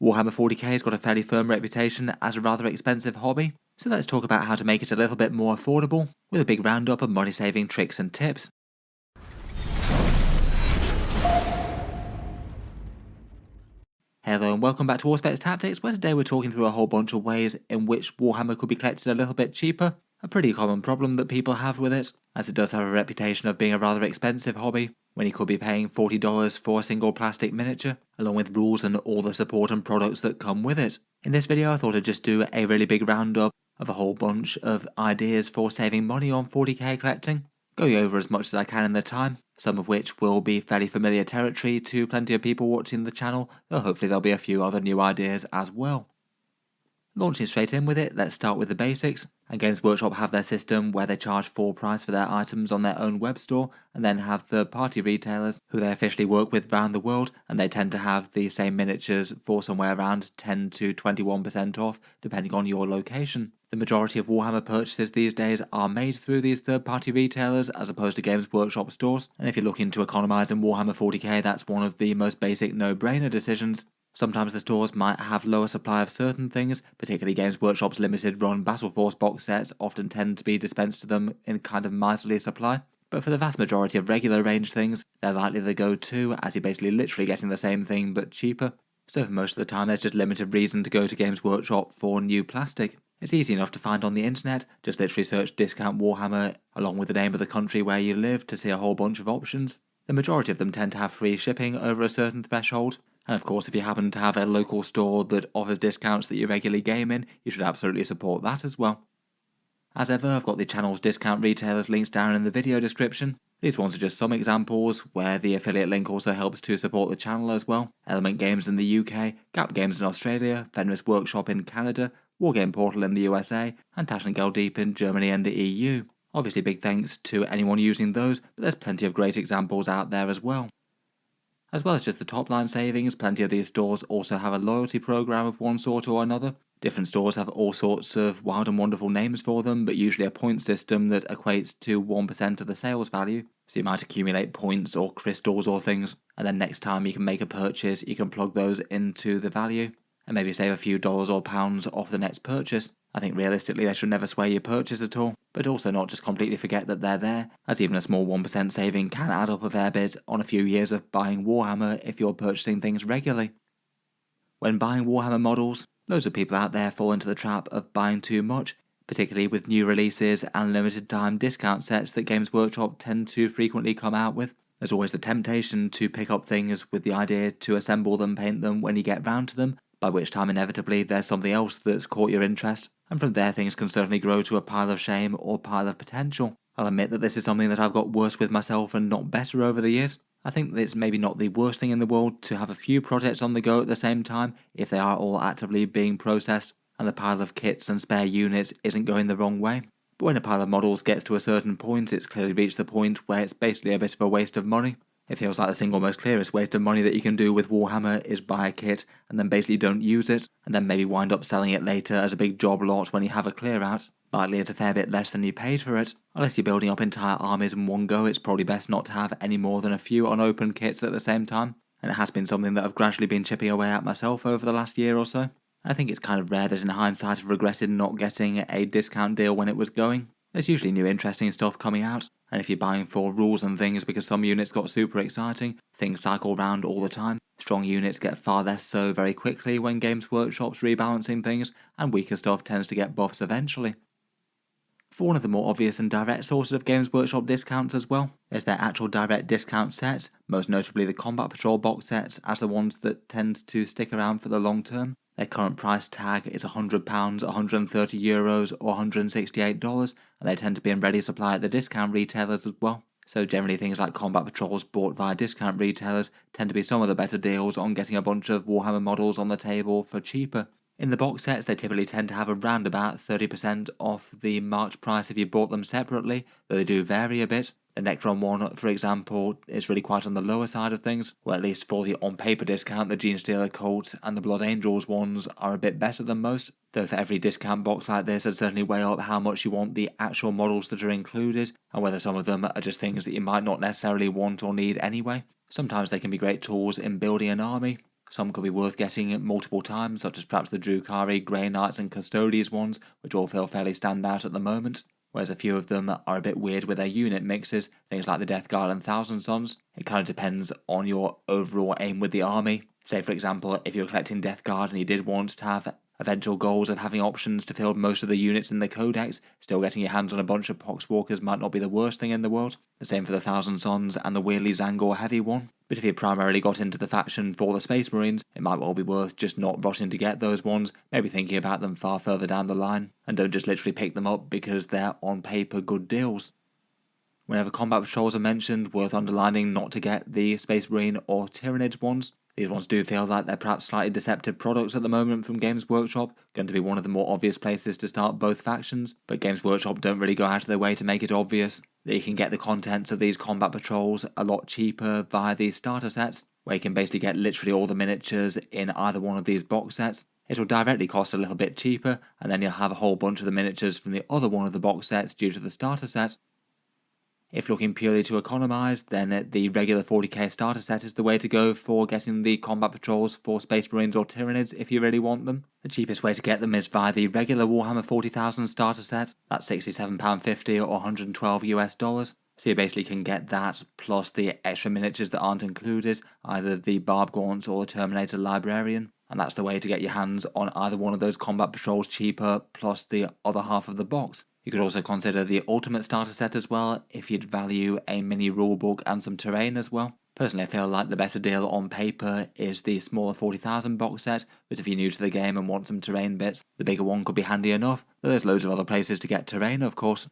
Warhammer 40K has got a fairly firm reputation as a rather expensive hobby, so let's talk about how to make it a little bit more affordable, with a big roundup of money-saving tricks and tips. Hello and welcome back to Auspex Tactics, where today we're talking through a whole bunch of ways in which Warhammer could be collected a little bit cheaper, a pretty common problem that people have with it, as it does have a reputation of being a rather expensive hobby, when you could be paying $40 for a single plastic miniature, along with rules and all the support and products that come with it. In this video I thought I'd just do a really big roundup of a whole bunch of ideas for saving money on 40k collecting, going over as much as I can in the time, some of which will be fairly familiar territory to plenty of people watching the channel, though hopefully there'll be a few other new ideas as well. Launching straight in with it, let's start with the basics. And Games Workshop have their system where they charge full price for their items on their own web store, and then have third-party retailers who they officially work with around the world, and they tend to have the same miniatures for somewhere around 10 to 21% off, depending on your location. The majority of Warhammer purchases these days are made through these third-party retailers as opposed to Games Workshop stores, and if you're looking to economise in Warhammer 40k, that's one of the most basic no-brainer decisions. Sometimes the stores might have lower supply of certain things, particularly Games Workshop's limited run Battle Force box sets often tend to be dispensed to them in kind of miserly supply. But for the vast majority of regular range things, they're likely the go-to, as you're basically literally getting the same thing but cheaper. So for most of the time there's just limited reason to go to Games Workshop for new plastic. It's easy enough to find on the internet, just literally search Discount Warhammer along with the name of the country where you live to see a whole bunch of options. The majority of them tend to have free shipping over a certain threshold, and of course if you happen to have a local store that offers discounts that you regularly game in, you should absolutely support that as well. As ever, I've got the channel's discount retailers links down in the video description. These ones are just some examples, where the affiliate link also helps to support the channel as well. Element Games in the UK, Gap Games in Australia, Fenris Workshop in Canada, Wargame Portal in the USA, and Tash and Geldeep in Germany and the EU. Obviously big thanks to anyone using those, but there's plenty of great examples out there as well. As well as just the top line savings, plenty of these stores also have a loyalty program of one sort or another. Different stores have all sorts of wild and wonderful names for them, but usually a point system that equates to 1% of the sales value. So you might accumulate points or crystals or things, and then next time you can make a purchase, you can plug those into the value, and maybe save a few dollars or pounds off the next purchase. I think realistically they should never sway your purchase at all, but also not just completely forget that they're there, as even a small 1% saving can add up a fair bit on a few years of buying Warhammer if you're purchasing things regularly. When buying Warhammer models, loads of people out there fall into the trap of buying too much, particularly with new releases and limited time discount sets that Games Workshop tend to frequently come out with. There's always the temptation to pick up things with the idea to assemble them, paint them when you get round to them, by which time inevitably there's something else that's caught your interest, and from there things can certainly grow to a pile of shame or pile of potential. I'll admit that this is something that I've got worse with myself and not better over the years. I think that it's maybe not the worst thing in the world to have a few projects on the go at the same time if they are all actively being processed and the pile of kits and spare units isn't going the wrong way. But when a pile of models gets to a certain point, it's clearly reached the point where it's basically a bit of a waste of money. It feels like the single most clearest waste of money that you can do with Warhammer is buy a kit and then basically don't use it, and then maybe wind up selling it later as a big job lot when you have a clear out, likely at a fair bit less than you paid for it. Unless you're building up entire armies in one go, it's probably best not to have any more than a few unopened kits at the same time, and it has been something that I've gradually been chipping away at myself over the last year or so. I think it's kind of rare that in hindsight I've regretted not getting a discount deal when it was going. There's usually new interesting stuff coming out, and if you're buying for rules and things because some units got super exciting, things cycle round all the time. Strong units get far less so very quickly when Games Workshop's rebalancing things, and weaker stuff tends to get buffs eventually. For one of the more obvious and direct sources of Games Workshop discounts as well, there's their actual direct discount sets, most notably the Combat Patrol box sets as the ones that tend to stick around for the long term. Their current price tag is £100, €130 or $168, and they tend to be in ready supply at the discount retailers as well. So generally things like Combat Patrols bought via discount retailers tend to be some of the better deals on getting a bunch of Warhammer models on the table for cheaper. In the box sets they typically tend to have around about 30% off the marked price if you bought them separately, though they do vary a bit. The Necron one, for example, is really quite on the lower side of things, or at least for the on-paper discount, the Genestealer Cult and the Blood Angels ones are a bit better than most, though for every discount box like this I'd certainly weigh up how much you want the actual models that are included, and whether some of them are just things that you might not necessarily want or need anyway. Sometimes they can be great tools in building an army, Some could be worth getting multiple times, such as perhaps the Drukhari, Grey Knights and Custodes ones, which all feel fairly standout at the moment, whereas a few of them are a bit weird with their unit mixes, things like the Death Guard and Thousand Sons. It kind of depends on your overall aim with the army. Say for example, if you're collecting Death Guard and you did want to have eventual goals of having options to field most of the units in the codex, still getting your hands on a bunch of Poxwalkers might not be the worst thing in the world. The same for the Thousand Sons and the weirdly Zangor heavy one. But if you primarily got into the faction for the Space Marines, it might well be worth just not rushing to get those ones, maybe thinking about them far further down the line, and don't just literally pick them up because they're on paper good deals. Whenever combat patrols are mentioned, worth underlining not to get the Space Marine or Tyranids ones. These ones do feel like they're perhaps slightly deceptive products at the moment from Games Workshop, going to be one of the more obvious places to start both factions, but Games Workshop don't really go out of their way to make it obvious that you can get the contents of these combat patrols a lot cheaper via these starter sets, where you can basically get literally all the miniatures in either one of these box sets. It'll directly cost a little bit cheaper, and then you'll have a whole bunch of the miniatures from the other one of the box sets due to the starter set. If looking purely to economise, then the regular 40k starter set is the way to go for getting the combat patrols for Space Marines or Tyranids if you really want them. The cheapest way to get them is via the regular Warhammer 40,000 starter set, that's £67.50 or $112 US. So you basically can get that plus the extra miniatures that aren't included, either the Barb Gaunts or the Terminator Librarian. And that's the way to get your hands on either one of those combat patrols cheaper plus the other half of the box. You could also consider the Ultimate Starter Set as well, if you'd value a mini rulebook and some terrain as well. Personally, I feel like the better deal on paper is the smaller 40,000 box set, but if you're new to the game and want some terrain bits, the bigger one could be handy enough, though there's loads of other places to get terrain, of course.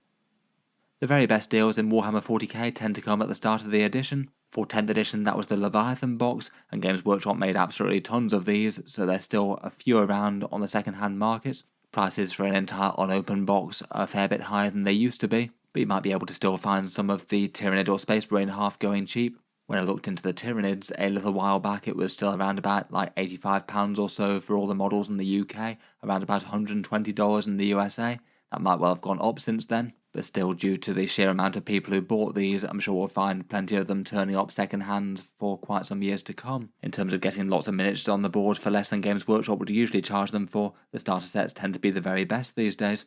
The very best deals in Warhammer 40k tend to come at the start of the edition. For 10th edition, that was the Leviathan box, and Games Workshop made absolutely tons of these, so there's still a few around on the second-hand market. Prices for an entire unopened box are a fair bit higher than they used to be, but you might be able to still find some of the Tyranid or Space Marine half going cheap. When I looked into the Tyranids a little while back, it was still around about like £85 or so for all the models in the UK, around about $120 in the USA. That might well have gone up since then, but still due to the sheer amount of people who bought these, I'm sure we'll find plenty of them turning up second hand for quite some years to come. In terms of getting lots of miniatures on the board for less than Games Workshop would usually charge them for, the starter sets tend to be the very best these days.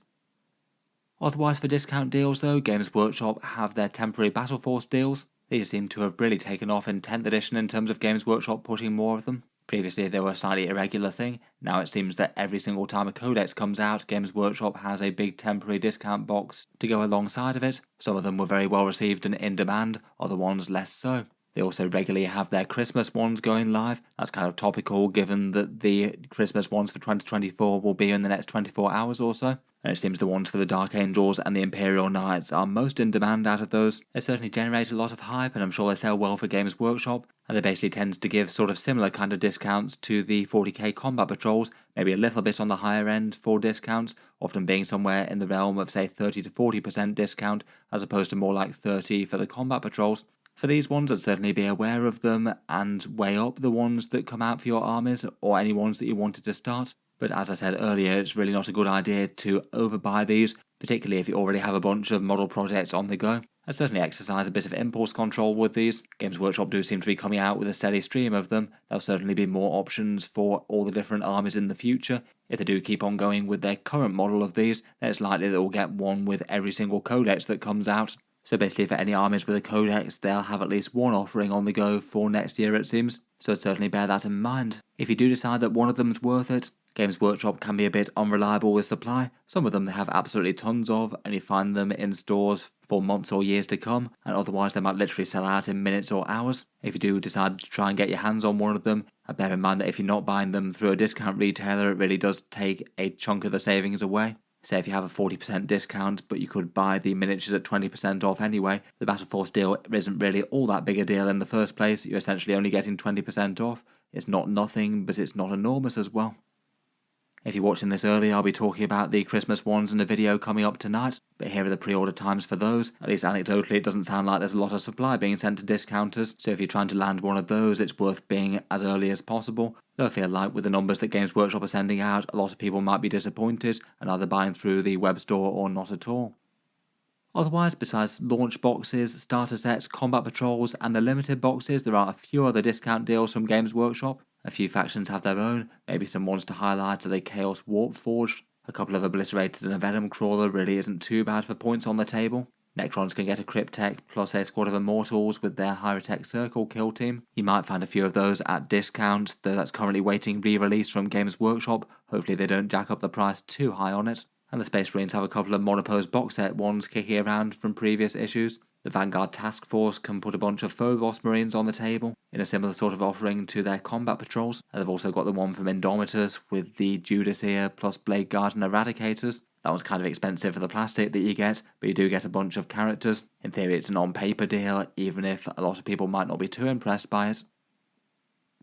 Otherwise for discount deals though, Games Workshop have their temporary Battle Force deals. These seem to have really taken off in 10th edition in terms of Games Workshop pushing more of them. Previously they were a slightly irregular thing, now it seems that every single time a codex comes out, Games Workshop has a big temporary discount box to go alongside of it. Some of them were very well received and in demand, other ones less so. They also regularly have their Christmas ones going live. That's kind of topical given that the Christmas ones for 2024 will be in the next 24 hours or so. And it seems the ones for the Dark Angels and the Imperial Knights are most in demand out of those. They certainly generate a lot of hype and I'm sure they sell well for Games Workshop. And they basically tend to give sort of similar kind of discounts to the 40k combat patrols, maybe a little bit on the higher end for discounts, often being somewhere in the realm of say 30 to 40% discount as opposed to more like 30 for the combat patrols. For these ones, I'd certainly be aware of them and weigh up the ones that come out for your armies or any ones that you wanted to start. But as I said earlier, it's really not a good idea to overbuy these, particularly if you already have a bunch of model projects on the go. I'd certainly exercise a bit of impulse control with these. Games Workshop do seem to be coming out with a steady stream of them. There'll certainly be more options for all the different armies in the future. If they do keep on going with their current model of these, then it's likely that we'll get one with every single codex that comes out. So basically for any armies with a codex, they'll have at least one offering on the go for next year it seems, so certainly bear that in mind. If you do decide that one of them's worth it, Games Workshop can be a bit unreliable with supply. Some of them they have absolutely tons of, and you find them in stores for months or years to come, and otherwise they might literally sell out in minutes or hours. If you do decide to try and get your hands on one of them, bear in mind that if you're not buying them through a discount retailer, it really does take a chunk of the savings away. Say if you have a 40% discount, but you could buy the miniatures at 20% off anyway, the Battle Force deal isn't really all that big a deal in the first place. You're essentially only getting 20% off. It's not nothing, but it's not enormous as well. If you're watching this early, I'll be talking about the Christmas ones in a video coming up tonight, but here are the pre-order times for those. At least anecdotally, it doesn't sound like there's a lot of supply being sent to discounters, so if you're trying to land one of those, it's worth being as early as possible. Though I feel like with the numbers that Games Workshop are sending out, a lot of people might be disappointed and either buying through the web store or not at all. Otherwise, besides launch boxes, starter sets, combat patrols and the limited boxes, there are a few other discount deals from Games Workshop. A few factions have their own, maybe some ones to highlight are the Chaos Warp Forged. A couple of Obliterators and a Venom Crawler really isn't too bad for points on the table. Necrons can get a Cryptek plus a squad of Immortals with their Hyrotech Circle kill team. You might find a few of those at discount, though that's currently waiting re-release from Games Workshop. Hopefully they don't jack up the price too high on it. And the Space Marines have a couple of Monopose box set ones kicking around from previous issues. The Vanguard Task Force can put a bunch of Phobos Marines on the table in a similar sort of offering to their combat patrols. And they've also got the one from Indomitus with the Judas Ear plus Blade Guard and Eradicators. That one's kind of expensive for the plastic that you get, but you do get a bunch of characters. In theory it's an on-paper deal, even if a lot of people might not be too impressed by it.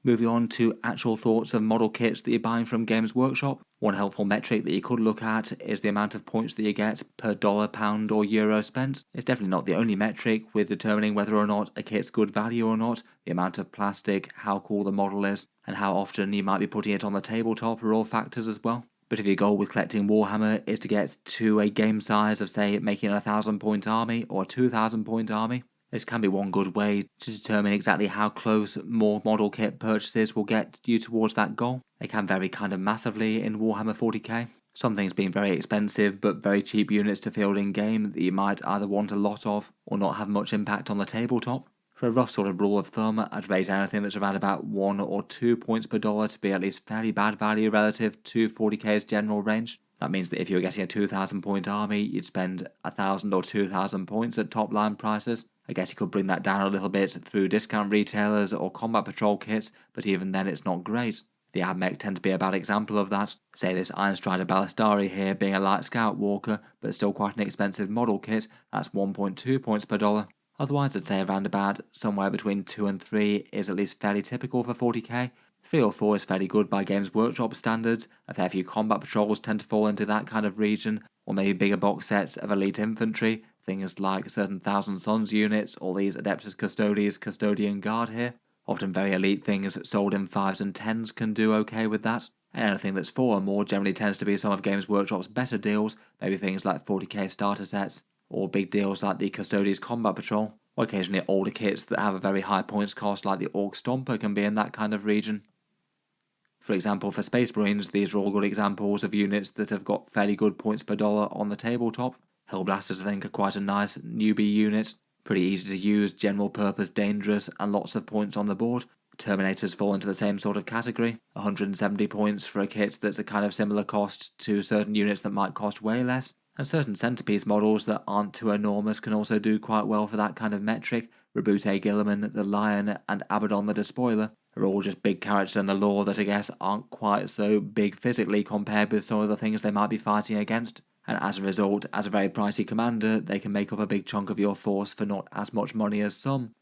Moving on to actual thoughts of model kits that you're buying from Games Workshop. One helpful metric that you could look at is the amount of points that you get per dollar, pound or euro spent. It's definitely not the only metric with determining whether or not a kit's good value or not. The amount of plastic, how cool the model is, and how often you might be putting it on the tabletop are all factors as well. But if your goal with collecting Warhammer is to get to a game size of, say, making a 1,000 point army or a 2,000 point army, this can be one good way to determine exactly how close more model kit purchases will get you towards that goal. They can vary kind of massively in Warhammer 40k. Some things being very expensive but very cheap units to field in game that you might either want a lot of or not have much impact on the tabletop. For a rough sort of rule of thumb, I'd rate anything that's around about 1 or 2 points per dollar to be at least fairly bad value relative to 40k's general range. That means that if you were getting a 2,000 point army, you'd spend 1,000 or 2,000 points at top line prices. I guess you could bring that down a little bit through discount retailers or combat patrol kits, but even then it's not great. The AdMech tend to be a bad example of that. Say this Iron Strider Ballistari here being a light scout walker, but still quite an expensive model kit, that's 1.2 points per dollar. Otherwise I'd say around about somewhere between 2 and 3 is at least fairly typical for 40k. 3 or 4 is fairly good by Games Workshop standards. A fair few combat patrols tend to fall into that kind of region, or maybe bigger box sets of elite infantry, things like certain Thousand Sons units, or these Adeptus Custodes Custodian Guard here. Often very elite things sold in 5s and 10s can do okay with that. And anything that's 4 or more generally tends to be some of Games Workshop's better deals, maybe things like 40k starter sets, or big deals like the Custodes Combat Patrol, or occasionally older kits that have a very high points cost like the Orc Stomper can be in that kind of region. For example, for Space Marines, these are all good examples of units that have got fairly good points per dollar on the tabletop. Hellblasters I think are quite a nice newbie unit, pretty easy to use, general purpose, dangerous, and lots of points on the board. Terminators fall into the same sort of category, 170 points for a kit that's a kind of similar cost to certain units that might cost way less. And certain centerpiece models that aren't too enormous can also do quite well for that kind of metric. Rebute Gilliman, the Lion, and Abaddon the Despoiler are all just big characters in the lore that I guess aren't quite so big physically compared with some of the things they might be fighting against. And as a result, as a very pricey commander, they can make up a big chunk of your force for not as much money as some.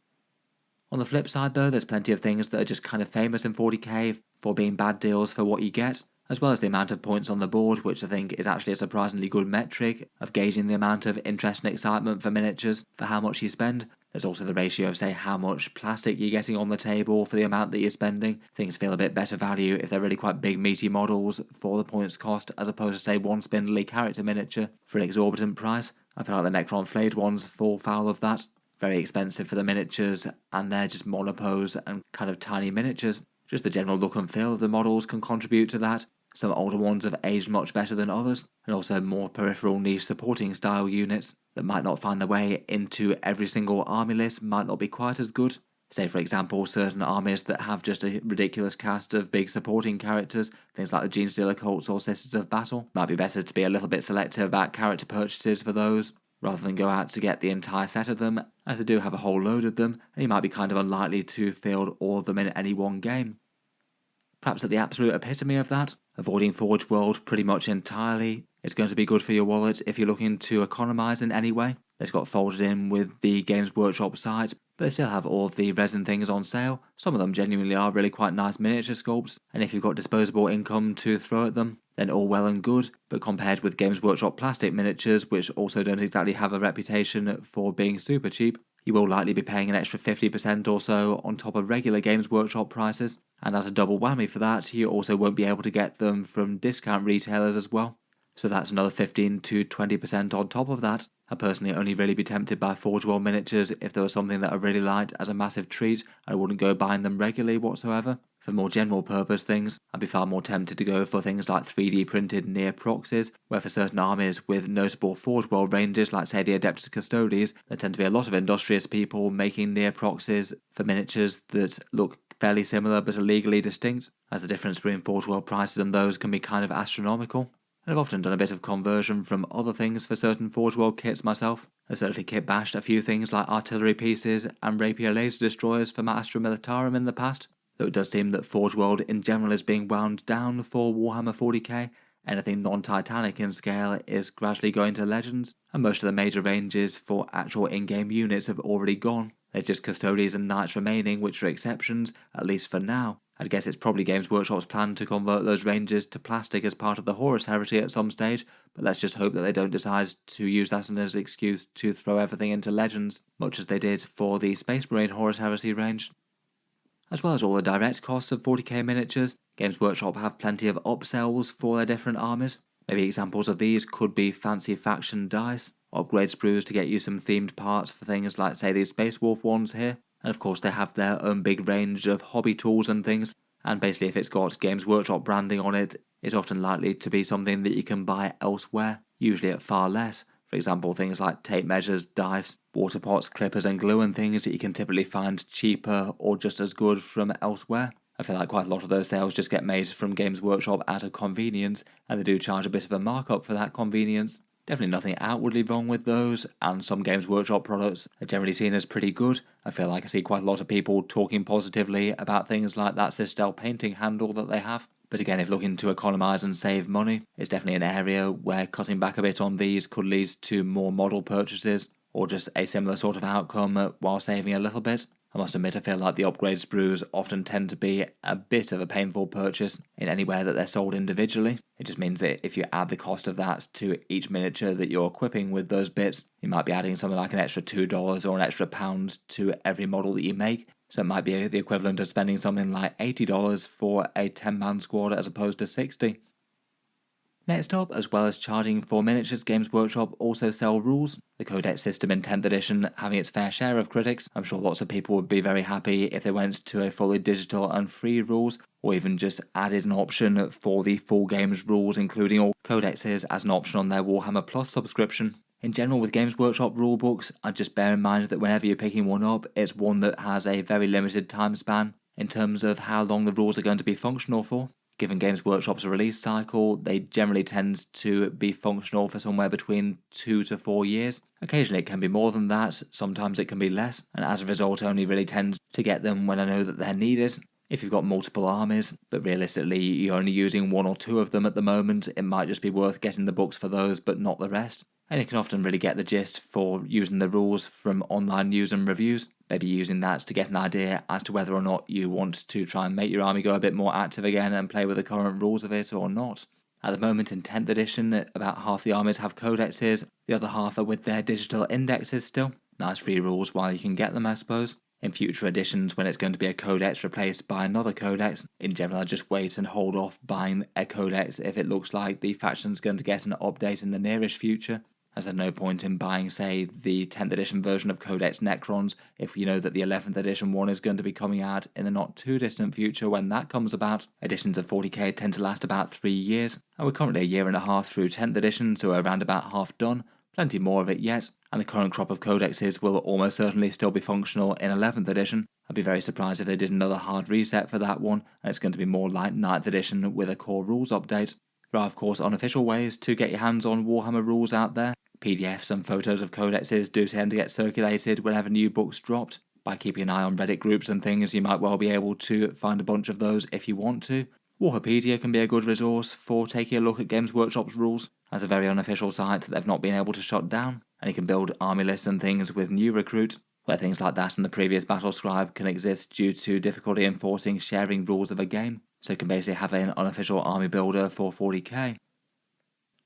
On the flip side though, there's plenty of things that are just kind of famous in 40k for being bad deals for what you get, as well as the amount of points on the board, which I think is actually a surprisingly good metric of gauging the amount of interest and excitement for miniatures for how much you spend. There's also the ratio of, say, how much plastic you're getting on the table for the amount that you're spending. Things feel a bit better value if they're really quite big meaty models for the points cost, as opposed to, say, one spindly character miniature for an exorbitant price. I feel like the Necron Flayed ones fall foul of that. Very expensive for the miniatures, and they're just monopose and kind of tiny miniatures. Just the general look and feel of the models can contribute to that. Some older ones have aged much better than others, and also more peripheral niche supporting style units that might not find their way into every single army list might not be quite as good. Say for example, certain armies that have just a ridiculous cast of big supporting characters, things like the Genestealer Cults or Sisters of Battle, might be better to be a little bit selective about character purchases for those, rather than go out to get the entire set of them, as they do have a whole load of them, and you might be kind of unlikely to field all of them in any one game. Perhaps at the absolute epitome of that, avoiding Forge World pretty much entirely. It's going to be good for your wallet if you're looking to economise in any way. It's got folded in with the Games Workshop site, but they still have all of the resin things on sale. Some of them genuinely are really quite nice miniature sculpts, and if you've got disposable income to throw at them, then all well and good, but compared with Games Workshop plastic miniatures, which also don't exactly have a reputation for being super cheap, you will likely be paying an extra 50% or so on top of regular Games Workshop prices, and as a double whammy for that, you also won't be able to get them from discount retailers as well. So that's another 15 to 20% on top of that. I personally only really be tempted by Forge World miniatures if there was something that I really liked as a massive treat, and I wouldn't go buying them regularly whatsoever. For more general purpose things, I'd be far more tempted to go for things like 3D printed near proxies, where for certain armies with notable Forge World ranges like say the Adeptus Custodes, there tend to be a lot of industrious people making near proxies for miniatures that look fairly similar but are legally distinct, as the difference between Forge World prices and those can be kind of astronomical. And I've often done a bit of conversion from other things for certain Forge World kits myself. I've certainly kitbashed a few things like artillery pieces and rapier laser destroyers for my Astra Militarum in the past, though it does seem that Forge World in general is being wound down for Warhammer 40k. Anything non-Titanic in scale is gradually going to Legends, and most of the major ranges for actual in-game units have already gone. There's just Custodes and Knights remaining, which are exceptions, at least for now. I'd guess it's probably Games Workshop's plan to convert those ranges to plastic as part of the Horus Heresy at some stage, but let's just hope that they don't decide to use that as an excuse to throw everything into Legends, much as they did for the Space Marine Horus Heresy range. As well as all the direct costs of 40k miniatures, Games Workshop have plenty of upsells for their different armies. Maybe examples of these could be fancy faction dice, upgrade sprues to get you some themed parts for things like say these Space Wolf ones here, and of course they have their own big range of hobby tools and things, and basically if it's got Games Workshop branding on it, it's often likely to be something that you can buy elsewhere, usually at far less. For example, things like tape measures, dice, water pots, clippers and glue and things that you can typically find cheaper or just as good from elsewhere. I feel like quite a lot of those sales just get made from Games Workshop out of convenience, and they do charge a bit of a markup for that convenience. Definitely nothing outwardly wrong with those, and some Games Workshop products are generally seen as pretty good. I feel like I see quite a lot of people talking positively about things like that Citadel painting handle that they have. But again, if looking to economise and save money, it's definitely an area where cutting back a bit on these could lead to more model purchases, or just a similar sort of outcome while saving a little bit. I must admit I feel like the upgrade sprues often tend to be a bit of a painful purchase in anywhere that they're sold individually. It just means that if you add the cost of that to each miniature that you're equipping with those bits, you might be adding something like an extra $2 or an extra £1 to every model that you make. So it might be the equivalent of spending something like $80 for a 10-man squad as opposed to 60. Next up, as well as charging for miniatures, Games Workshop also sell rules. The Codex system in 10th edition having its fair share of critics. I'm sure lots of people would be very happy if they went to a fully digital and free rules, or even just added an option for the full games rules, including all codexes as an option on their Warhammer Plus subscription. In general, with Games Workshop rulebooks, I'd just bear in mind that whenever you're picking one up, it's one that has a very limited time span in terms of how long the rules are going to be functional for. Given Games Workshop's release cycle, they generally tend to be functional for somewhere between 2 to 4 years. Occasionally it can be more than that, sometimes it can be less, and as a result only really tend to get them when I know that they're needed. If you've got multiple armies, but realistically you're only using 1 or 2 of them at the moment, it might just be worth getting the books for those but not the rest. And you can often really get the gist for using the rules from online news and reviews, maybe using that to get an idea as to whether or not you want to try and make your army go a bit more active again and play with the current rules of it or not. At the moment in 10th edition, about half the armies have codexes, the other half are with their digital indexes still. Nice free rules while you can get them, I suppose. In future editions, when it's going to be a codex replaced by another codex, in general I just wait and hold off buying a codex if it looks like the faction's going to get an update in the nearest future, as there's no point in buying, say, the 10th edition version of Codex Necrons if you know that the 11th edition one is going to be coming out in the not too distant future when that comes about. Editions of 40k tend to last about 3 years, and we're currently a year and a half through 10th edition, so we're around about half done. Plenty more of it yet, and the current crop of codexes will almost certainly still be functional in 11th edition. I'd be very surprised if they did another hard reset for that one, and it's going to be more like 9th edition with a core rules update. There are of course unofficial ways to get your hands on Warhammer rules out there. PDFs and photos of codexes do tend to get circulated whenever new books dropped. By keeping an eye on Reddit groups and things, you might well be able to find a bunch of those if you want to. Warhapedia can be a good resource for taking a look at Games Workshop's rules, as a very unofficial site that they've not been able to shut down, and you can build army lists and things with new recruits, where things like that and the previous battle scribe can exist due to difficulty enforcing sharing rules of a game, so you can basically have an unofficial army builder for 40k.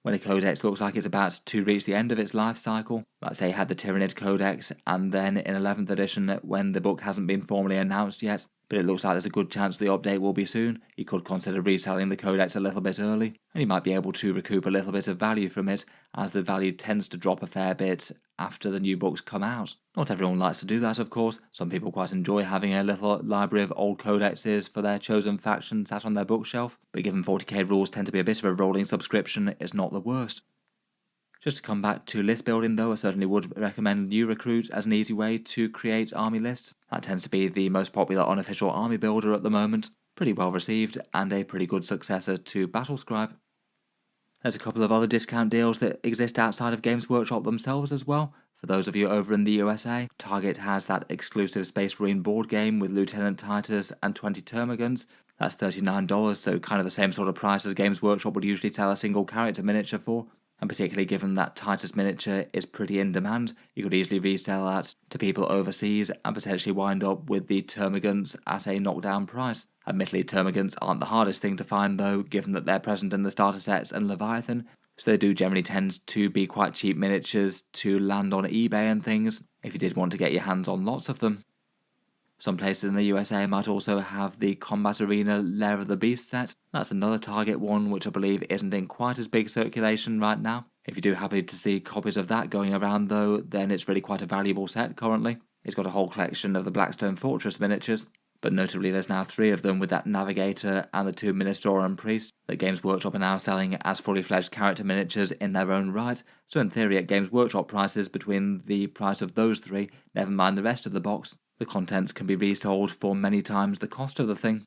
When a codex looks like it's about to reach the end of its life cycle, like say you had the Tyrannid Codex, and then in 11th edition, when the book hasn't been formally announced yet, but it looks like there's a good chance the update will be soon. You could consider reselling the codex a little bit early, and you might be able to recoup a little bit of value from it, as the value tends to drop a fair bit after the new books come out. Not everyone likes to do that, of course. Some people quite enjoy having a little library of old codexes for their chosen faction sat on their bookshelf, but given 40k rules tend to be a bit of a rolling subscription, it's not the worst. Just to come back to list building though, I certainly would recommend New Recruit as an easy way to create army lists. That tends to be the most popular unofficial army builder at the moment, pretty well received, and a pretty good successor to Battlescribe. There's a couple of other discount deals that exist outside of Games Workshop themselves as well. For those of you over in the USA, Target has that exclusive Space Marine board game with Lieutenant Titus and 20 Termagants. That's $39, so kind of the same sort of price as Games Workshop would usually sell a single character miniature for. And particularly given that Titus miniature is pretty in demand, you could easily resell that to people overseas and potentially wind up with the Termagants at a knockdown price. Admittedly, Termagants aren't the hardest thing to find though, given that they're present in the starter sets and Leviathan, so they do generally tend to be quite cheap miniatures to land on eBay and things, if you did want to get your hands on lots of them. Some places in the USA might also have the Combat Arena Lair of the Beast set. That's another Target one which I believe isn't in quite as big circulation right now. If you do happen to see copies of that going around though, then it's really quite a valuable set currently. It's got a whole collection of the Blackstone Fortress miniatures, but notably there's now 3 of them with that Navigator and the 2 Ministorum Priests that Games Workshop are now selling as fully fledged character miniatures in their own right, so in theory at Games Workshop prices between the price of those 3, never mind the rest of the box, the contents can be resold for many times the cost of the thing.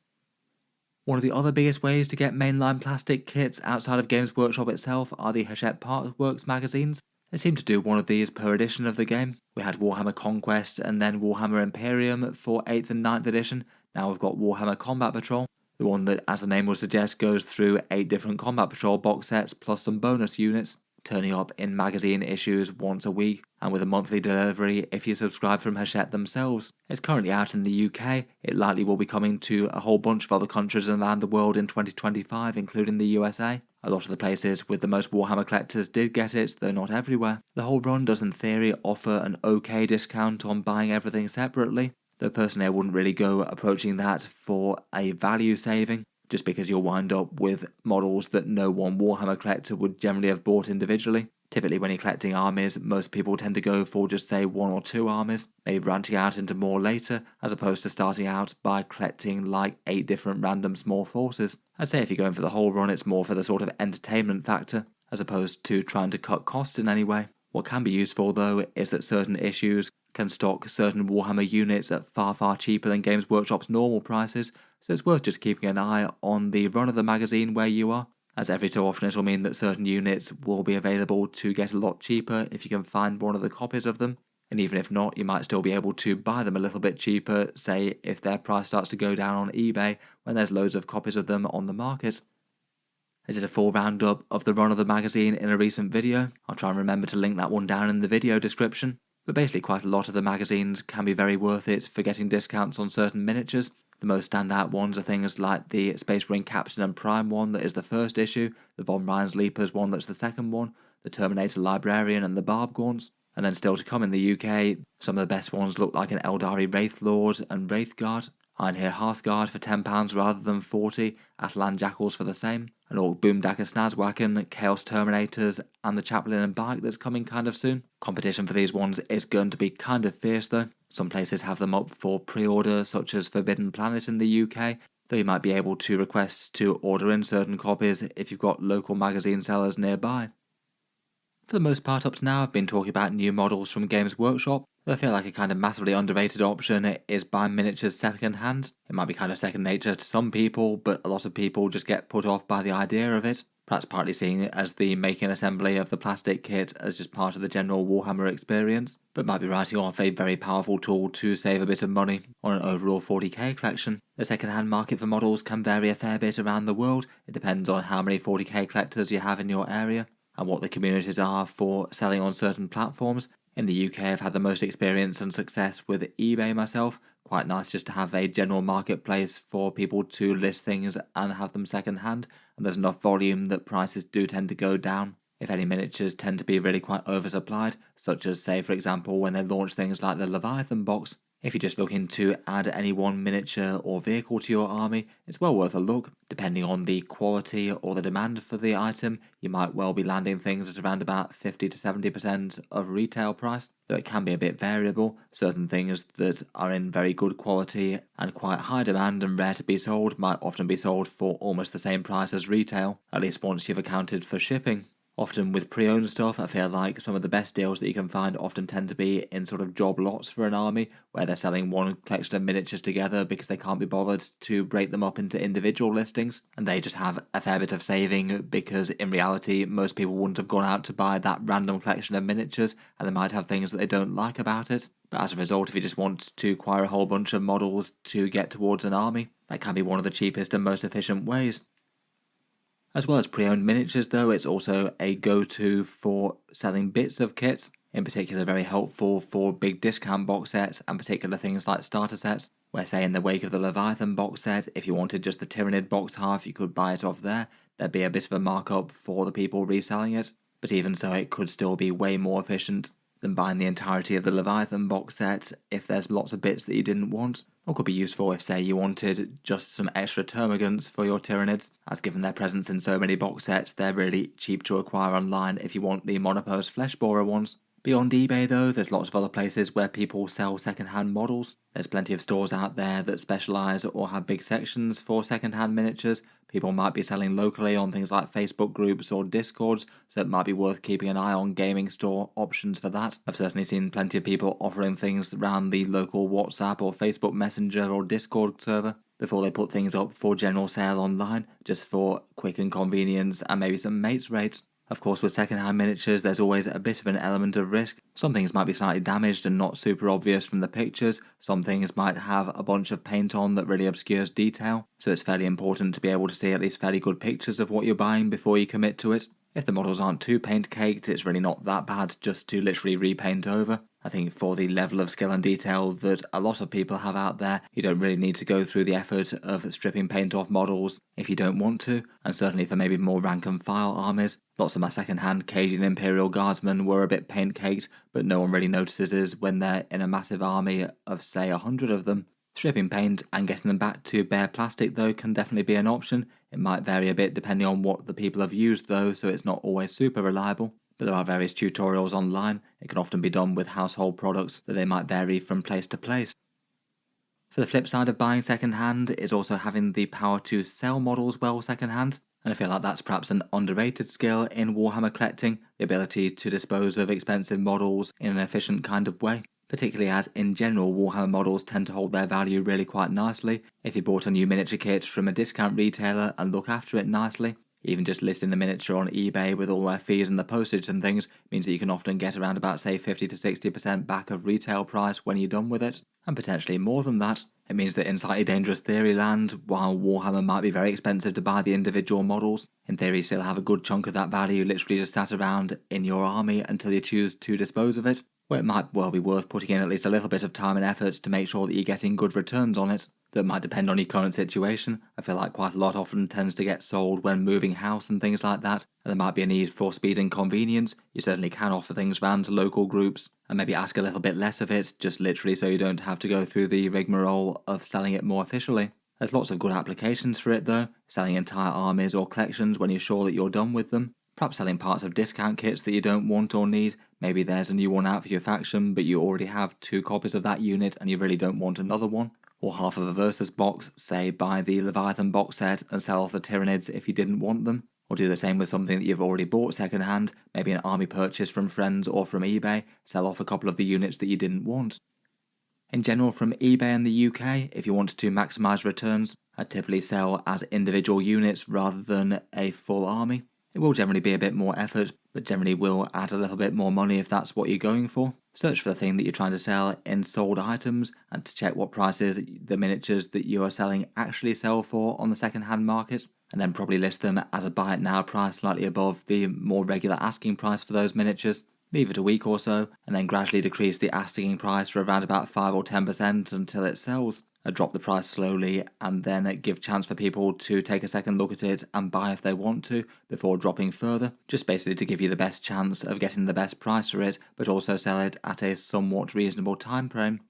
One of the other biggest ways to get mainline plastic kits outside of Games Workshop itself are the Hachette Partworks magazines. They seem to do one of these per edition of the game. We had Warhammer Conquest and then Warhammer Imperium for 8th and 9th edition. Now we've got Warhammer Combat Patrol, the one that, as the name would suggest, goes through 8 different Combat Patrol box sets plus some bonus units, turning up in magazine issues once a week and with a monthly delivery if you subscribe from Hachette themselves. It's currently out in the UK, it likely will be coming to a whole bunch of other countries around the world in 2025, including the USA. A lot of the places with the most Warhammer collectors did get it, though not everywhere. The whole run does in theory offer an okay discount on buying everything separately, though personally I wouldn't really go approaching that for a value saving, just because you'll wind up with models that no one Warhammer collector would generally have bought individually. Typically when you're collecting armies, most people tend to go for just say 1 or 2 armies, maybe branching out into more later, as opposed to starting out by collecting like 8 different random small forces. I'd say if you're going for the whole run, it's more for the sort of entertainment factor, as opposed to trying to cut costs in any way. What can be useful though is that certain issues can stock certain Warhammer units at far cheaper than Games Workshop's normal prices, so it's worth just keeping an eye on the run of the magazine where you are, as every so often it'll mean that certain units will be available to get a lot cheaper if you can find one of the copies of them, and even if not, you might still be able to buy them a little bit cheaper, say if their price starts to go down on eBay when there's loads of copies of them on the market. I did a full roundup of the run of the magazine in a recent video. I'll try and remember to link that one down in the video description. But basically quite a lot of the magazines can be very worth it for getting discounts on certain miniatures. The most standout ones are things like the Space Marine Captain and Prime one that is the first issue, the Von Ryan's Leapers one that's the second one, the Terminator Librarian and the Barb Gaunts, and then still to come in the UK, some of the best ones look like an Eldari Wraith Lord and Wraith Guard, Ironhair Hearthguard for £10 rather than $40, Atalan Jackals for the same, an Orc Boomdacker Snazwacken, Chaos Terminators, and the Chaplain and Bike that's coming kind of soon. Competition for these ones is going to be kind of fierce though. Some places have them up for pre-order, such as Forbidden Planet in the UK, though you might be able to request to order in certain copies if you've got local magazine sellers nearby. For the most part up to now I've been talking about new models from Games Workshop. I feel like a kind of massively underrated option is buying miniatures second hand. It might be kind of second nature to some people, but a lot of people just get put off by the idea of it. Perhaps partly seeing it as the making assembly of the plastic kit as just part of the general Warhammer experience, but might be writing off a very powerful tool to save a bit of money on an overall 40k collection. The second-hand market for models can vary a fair bit around the world. It depends on how many 40k collectors you have in your area and what the communities are for selling on certain platforms. In the UK, I've had the most experience and success with eBay myself. Quite nice just to have a general marketplace for people to list things and have them second hand, and there's enough volume that prices do tend to go down if any miniatures tend to be really quite oversupplied, such as say for example when they launch things like the Leviathan box. If you're just looking to add any one miniature or vehicle to your army, it's well worth a look. Depending on the quality or the demand for the item, you might well be landing things at around about 50 to 70% of retail price, though it can be a bit variable. Certain things that are in very good quality and quite high demand and rare to be sold might often be sold for almost the same price as retail, at least once you've accounted for shipping. Often with pre-owned stuff, I feel like some of the best deals that you can find often tend to be in sort of job lots for an army, where they're selling one collection of miniatures together because they can't be bothered to break them up into individual listings, and they just have a fair bit of saving because in reality most people wouldn't have gone out to buy that random collection of miniatures, and they might have things that they don't like about it. But as a result, if you just want to acquire a whole bunch of models to get towards an army, that can be one of the cheapest and most efficient ways. As well as pre-owned miniatures though, it's also a go-to for selling bits of kits, in particular very helpful for big discount box sets and particular things like starter sets, where say in the wake of the Leviathan box set, if you wanted just the Tyranid box half you could buy it off there, there'd be a bit of a markup for the people reselling it, but even so it could still be way more efficient than buying the entirety of the Leviathan box set if there's lots of bits that you didn't want. Or could be useful if, say, you wanted just some extra termagants for your Tyranids, as given their presence in so many box sets, they're really cheap to acquire online if you want the Monopose Flesh Borer ones. Beyond eBay though, there's lots of other places where people sell second-hand models. There's plenty of stores out there that specialise or have big sections for second-hand miniatures. People might be selling locally on things like Facebook groups or Discords, so it might be worth keeping an eye on gaming store options for that. I've certainly seen plenty of people offering things around the local WhatsApp or Facebook Messenger or Discord server before they put things up for general sale online, just for quick and convenience and maybe some mates rates. Of course, with second-hand miniatures, there's always a bit of an element of risk. Some things might be slightly damaged and not super obvious from the pictures. Some things might have a bunch of paint on that really obscures detail. So it's fairly important to be able to see at least fairly good pictures of what you're buying before you commit to it. If the models aren't too paint-caked, it's really not that bad just to literally repaint over. I think for the level of skill and detail that a lot of people have out there, you don't really need to go through the effort of stripping paint off models if you don't want to, and certainly for maybe more rank and file armies. Lots of my second-hand Cajun Imperial Guardsmen were a bit paint-caked, but no one really notices when they're in a massive army of say 100 of them. Stripping paint and getting them back to bare plastic though can definitely be an option. It might vary a bit depending on what the people have used though, so it's not always super reliable. But there are various tutorials online. It can often be done with household products, that they might vary from place to place. For the flip side of buying second-hand is also having the power to sell models well second-hand. And I feel like that's perhaps an underrated skill in Warhammer collecting, the ability to dispose of expensive models in an efficient kind of way. Particularly as, in general, Warhammer models tend to hold their value really quite nicely. If you bought a new miniature kit from a discount retailer and look after it nicely, even just listing the miniature on eBay with all their fees and the postage and things means that you can often get around about say 50 to 60% back of retail price when you're done with it, and potentially more than that. It means that in slightly dangerous theory land, while Warhammer might be very expensive to buy the individual models, in theory you still have a good chunk of that value literally just sat around in your army until you choose to dispose of it, where it might well be worth putting in at least a little bit of time and effort to make sure that you're getting good returns on it. That might depend on your current situation. I feel like quite a lot often tends to get sold when moving house and things like that, and there might be a need for speed and convenience. You certainly can offer things around to local groups and maybe ask a little bit less of it, just literally so you don't have to go through the rigmarole of selling it more officially. There's lots of good applications for it though, selling entire armies or collections when you're sure that you're done with them. Perhaps selling parts of discount kits that you don't want or need. Maybe there's a new one out for your faction, but you already have 2 copies of that unit and you really don't want another one. Or half of a Versus box, say buy the Leviathan box set and sell off the Tyranids if you didn't want them. Or do the same with something that you've already bought second hand, maybe an army purchase from friends or from eBay, sell off a couple of the units that you didn't want. In general, from eBay in the UK, if you want to maximise returns, I'd typically sell as individual units rather than a full army. It will generally be a bit more effort, but generally will add a little bit more money if that's what you're going for. Search for the thing that you're trying to sell in sold items and to check what prices the miniatures that you are selling actually sell for on the second-hand market, and then probably list them at a buy it now price slightly above the more regular asking price for those miniatures. Leave it a week or so, and then gradually decrease the asking price for around about 5 or 10% until it sells. Drop the price slowly and then give chance for people to take a second look at it and buy if they want to before dropping further, just basically to give you the best chance of getting the best price for it, but also sell it at a somewhat reasonable time frame.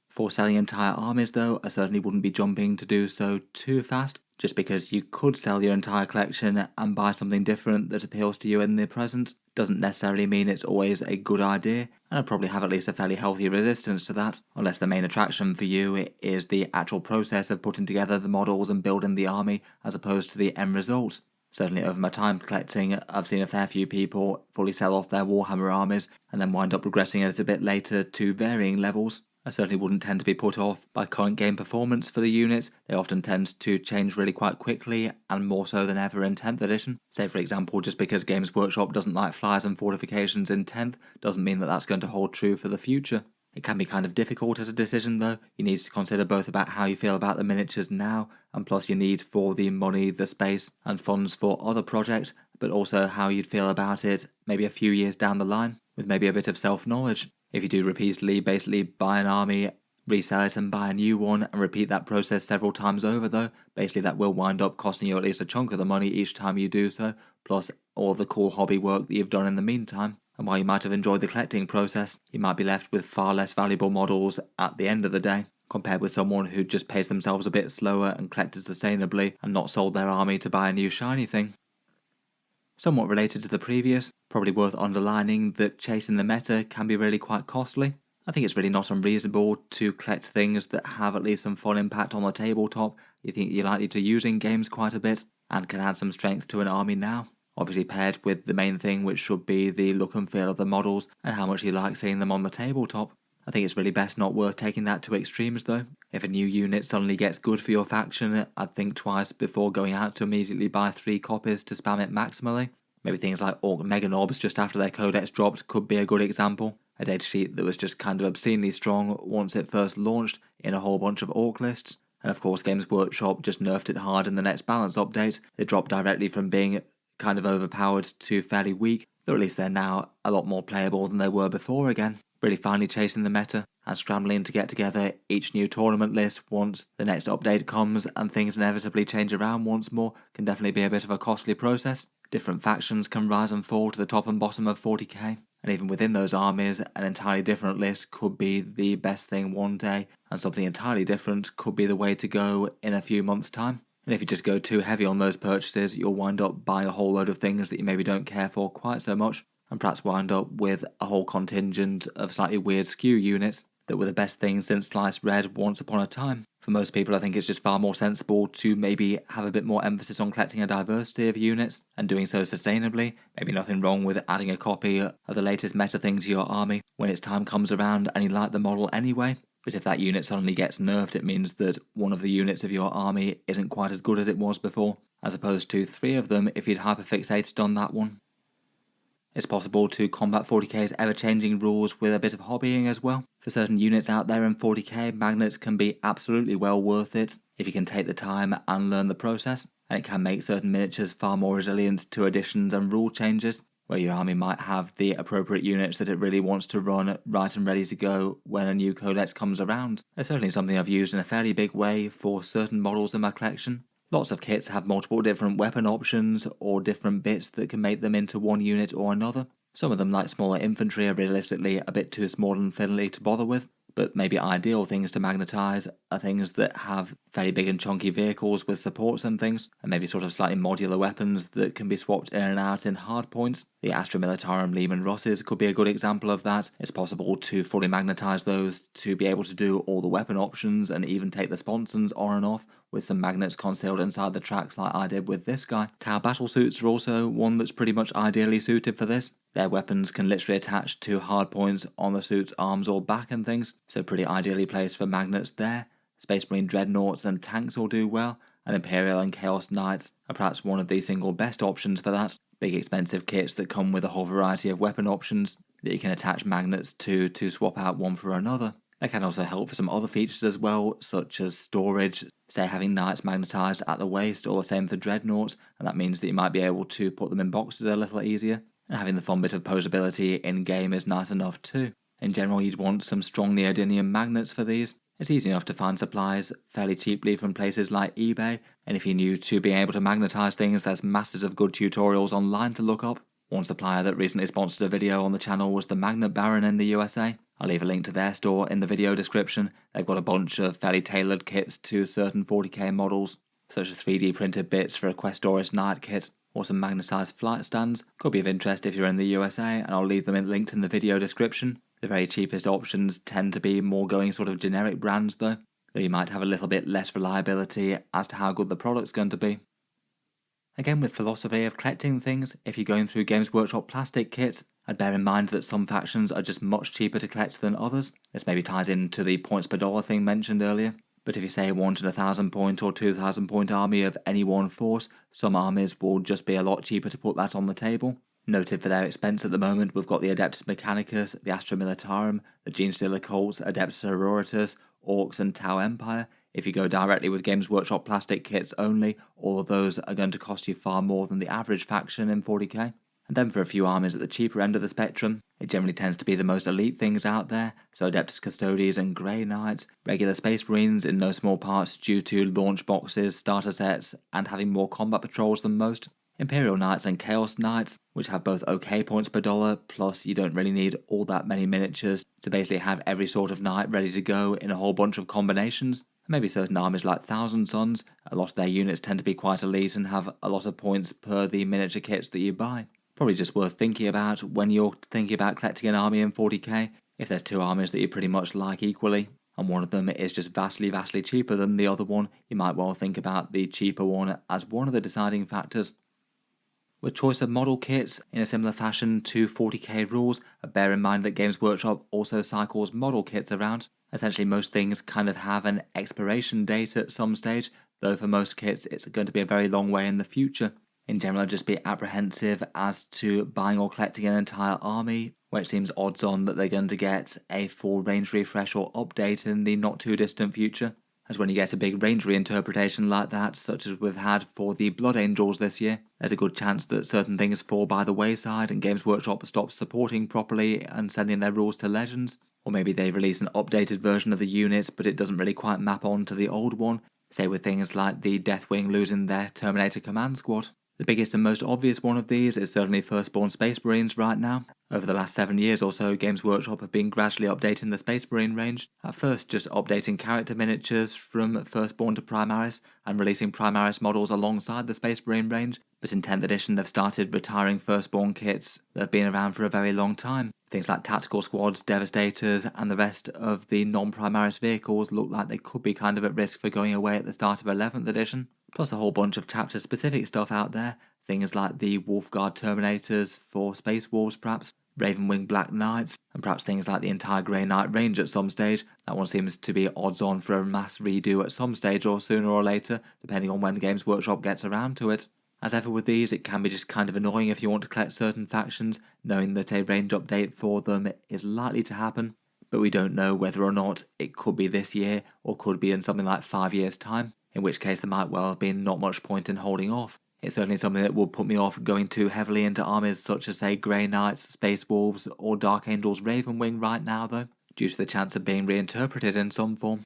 For selling entire armies though, I certainly wouldn't be jumping to do so too fast, just because you could sell your entire collection and buy something different that appeals to you in the present. Doesn't necessarily mean it's always a good idea, and I'd probably have at least a fairly healthy resistance to that, unless the main attraction for you is the actual process of putting together the models and building the army as opposed to the end result. Certainly over my time collecting, I've seen a fair few people fully sell off their Warhammer armies and then wind up regretting it a bit later to varying levels. I certainly wouldn't tend to be put off by current game performance for the units. They often tend to change really quite quickly, and more so than ever in 10th edition. Say for example, just because Games Workshop doesn't like flyers and fortifications in 10th doesn't mean that that's going to hold true for the future. It can be kind of difficult as a decision though. You need to consider both about how you feel about the miniatures now, and plus your need for the money, the space and funds for other projects, but also how you'd feel about it maybe a few years down the line, with maybe a bit of self-knowledge. If you do repeatedly basically buy an army, resell it and buy a new one, and repeat that process several times over though, basically that will wind up costing you at least a chunk of the money each time you do so, plus all the cool hobby work that you've done in the meantime. And while you might have enjoyed the collecting process, you might be left with far less valuable models at the end of the day, compared with someone who just paced themselves a bit slower and collected sustainably and not sold their army to buy a new shiny thing. Somewhat related to the previous, probably worth underlining that chasing the meta can be really quite costly. I think it's really not unreasonable to collect things that have at least some fun impact on the tabletop you think you're likely to use in games quite a bit, and can add some strength to an army now. Obviously paired with the main thing, which should be the look and feel of the models and how much you like seeing them on the tabletop. I think it's really best not worth taking that to extremes though. If a new unit suddenly gets good for your faction, I'd think twice before going out to immediately buy 3 copies to spam it maximally. Maybe things like Orc Mega Knobs just after their codex dropped could be a good example. A datasheet that was just kind of obscenely strong once it first launched in a whole bunch of Orc lists. And of course Games Workshop just nerfed it hard in the next balance update. It dropped directly from being kind of overpowered to fairly weak, though at least they're now a lot more playable than they were before again. Really finally chasing the meta and scrambling to get together each new tournament list once the next update comes and things inevitably change around once more can definitely be a bit of a costly process. Different factions can rise and fall to the top and bottom of 40k, and even within those armies an entirely different list could be the best thing one day and something entirely different could be the way to go in a few months' time. And if you just go too heavy on those purchases, you'll wind up buying a whole load of things that you maybe don't care for quite so much, and perhaps wind up with a whole contingent of slightly weird skew units that were the best things since sliced bread once upon a time. For most people, I think it's just far more sensible to maybe have a bit more emphasis on collecting a diversity of units and doing so sustainably. Maybe nothing wrong with adding a copy of the latest meta thing to your army when its time comes around and you like the model anyway. But if that unit suddenly gets nerfed, it means that one of the units of your army isn't quite as good as it was before, as opposed to 3 of them if you'd hyperfixated on that one. It's possible to combat 40k's ever-changing rules with a bit of hobbying as well. For certain units out there in 40k, magnets can be absolutely well worth it if you can take the time and learn the process, and it can make certain miniatures far more resilient to additions and rule changes, where your army might have the appropriate units that it really wants to run right and ready to go when a new codex comes around. It's certainly something I've used in a fairly big way for certain models in my collection. Lots of kits have multiple different weapon options or different bits that can make them into one unit or another. Some of them, like smaller infantry, are realistically a bit too small and fiddly to bother with, but maybe ideal things to magnetize are things that have very big and chunky vehicles with supports and things, and maybe sort of slightly modular weapons that can be swapped in and out in hard points. The Astra Militarum Lehman Rosses could be a good example of that. It's possible to fully magnetize those to be able to do all the weapon options and even take the sponsons on and off with some magnets concealed inside the tracks like I did with this guy. Tau battlesuits are also one that's pretty much ideally suited for this. Their weapons can literally attach to hard points on the suit's arms or back and things, so pretty ideally placed for magnets there. Space Marine Dreadnoughts and tanks will do well, and Imperial and Chaos Knights are perhaps one of the single best options for that. Big expensive kits that come with a whole variety of weapon options that you can attach magnets to swap out one for another. They can also help for some other features as well, such as storage, say having knights magnetised at the waist, or the same for dreadnoughts, and that means that you might be able to put them in boxes a little easier. And having the fun bit of posability in-game is nice enough too. In general, you'd want some strong neodymium magnets for these. It's easy enough to find supplies fairly cheaply from places like eBay, and if you're new to being able to magnetise things, there's masses of good tutorials online to look up. One supplier that recently sponsored a video on the channel was the Magnet Baron in the USA. I'll leave a link to their store in the video description. They've got a bunch of fairly tailored kits to certain 40k models, such as 3D printed bits for a Questoris Knight kit, or some magnetised flight stands. Could be of interest if you're in the USA, and I'll leave them linked in the video description. The very cheapest options tend to be more going sort of generic brands though you might have a little bit less reliability as to how good the product's going to be. Again, with philosophy of collecting things, if you're going through Games Workshop plastic kits, I'd bear in mind that some factions are just much cheaper to collect than others. This maybe ties into the points per dollar thing mentioned earlier. But if you say wanted a 1,000 point or 2,000 point army of any one force, some armies will just be a lot cheaper to put that on the table. Noted for their expense at the moment, we've got the Adeptus Mechanicus, the Astra Militarum, the Genestealer Cults, Adeptus Auroritas, Orcs and Tau Empire. If you go directly with Games Workshop plastic kits only, all of those are going to cost you far more than the average faction in 40k. And then for a few armies at the cheaper end of the spectrum, it generally tends to be the most elite things out there, so Adeptus Custodes and Grey Knights, regular Space Marines in no small parts due to launch boxes, starter sets, and having more combat patrols than most, Imperial Knights and Chaos Knights, which have both okay points per dollar, plus you don't really need all that many miniatures to basically have every sort of knight ready to go in a whole bunch of combinations. Maybe certain armies like Thousand Sons, a lot of their units tend to be quite elite and have a lot of points per the miniature kits that you buy. Probably just worth thinking about when you're thinking about collecting an army in 40k. If there's two armies that you pretty much like equally, and one of them is just vastly cheaper than the other one, you might well think about the cheaper one as one of the deciding factors. With choice of model kits in a similar fashion to 40k rules, bear in mind that Games Workshop also cycles model kits around. Essentially most things kind of have an expiration date at some stage, though for most kits it's going to be a very long way in the future. In general, I'd just be apprehensive as to buying or collecting an entire army, where it seems odds on that they're going to get a full range refresh or update in the not too distant future. As when you get a big range reinterpretation like that, such as we've had for the Blood Angels this year, there's a good chance that certain things fall by the wayside and Games Workshop stops supporting properly and sending their rules to Legends. Or maybe they release an updated version of the unit, but it doesn't really quite map onto the old one, say with things like the Deathwing losing their Terminator Command Squad. The biggest and most obvious one of these is certainly Firstborn Space Marines right now. Over the last 7 years or so, Games Workshop have been gradually updating the Space Marine range. At first just updating character miniatures from Firstborn to Primaris and releasing Primaris models alongside the Space Marine range, but in 10th edition they've started retiring Firstborn kits that have been around for a very long time. Things like Tactical Squads, Devastators and the rest of the non-Primaris vehicles look like they could be kind of at risk for going away at the start of 11th edition. Plus a whole bunch of chapter specific stuff out there, things like the Wolfguard Terminators for Space Wolves perhaps, Ravenwing Black Knights, and perhaps things like the entire Grey Knight range at some stage. That one seems to be odds on for a mass redo at some stage or sooner or later, depending on when Games Workshop gets around to it. As ever with these, it can be just kind of annoying if you want to collect certain factions, knowing that a range update for them is likely to happen, but we don't know whether or not it could be this year or could be in something like 5 years' time, in which case there might well have been not much point in holding off. It's certainly something that would put me off going too heavily into armies such as say Grey Knights, Space Wolves or Dark Angels Ravenwing right now though, due to the chance of being reinterpreted in some form.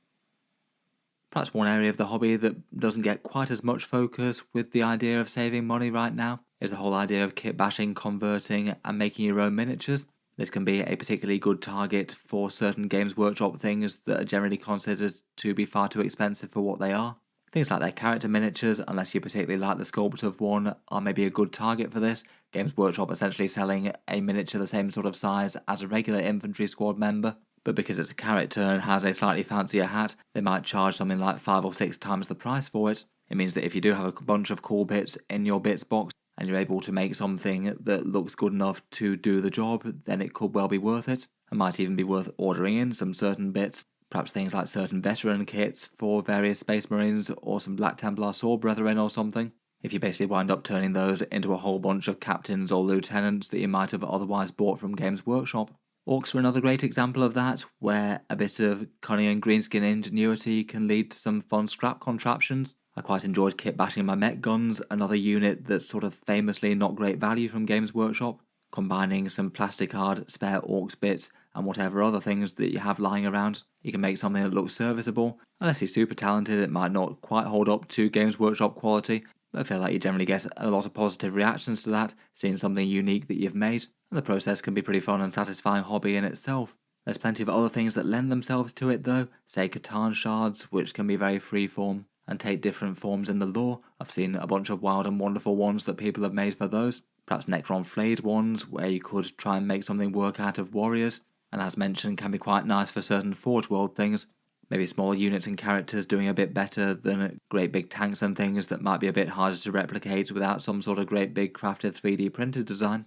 Perhaps one area of the hobby that doesn't get quite as much focus with the idea of saving money right now is the whole idea of kit bashing, converting and making your own miniatures. This can be a particularly good target for certain Games Workshop things that are generally considered to be far too expensive for what they are. Things like their character miniatures, unless you particularly like the sculpt of one, are maybe a good target for this. Games Workshop essentially selling a miniature the same sort of size as a regular infantry squad member, but because it's a character and has a slightly fancier hat, they might charge something like 5 or 6 times the price for it. It means that if you do have a bunch of cool bits in your bits box, and you're able to make something that looks good enough to do the job, then it could well be worth it. It might even be worth ordering in some certain bits. Perhaps things like certain veteran kits for various Space Marines or some Black Templar Sword Brethren or something. If you basically wind up turning those into a whole bunch of captains or lieutenants that you might have otherwise bought from Games Workshop. Orcs are another great example of that, where a bit of cunning and greenskin ingenuity can lead to some fun scrap contraptions. I quite enjoyed kit bashing my mech guns, another unit that's sort of famously not great value from Games Workshop. Combining some plastic hard spare Orcs bits and whatever other things that you have lying around, you can make something that looks serviceable. Unless you're super talented, it might not quite hold up to Games Workshop quality, but I feel like you generally get a lot of positive reactions to that, seeing something unique that you've made, and the process can be pretty fun and satisfying hobby in itself. There's plenty of other things that lend themselves to it though, say Catan shards, which can be very freeform and take different forms in the lore. I've seen a bunch of wild and wonderful ones that people have made for those. Perhaps Necron flayed ones, where you could try and make something work out of warriors, and as mentioned can be quite nice for certain Forge World things. Maybe smaller units and characters doing a bit better than great big tanks and things that might be a bit harder to replicate without some sort of great big crafted 3D printed design.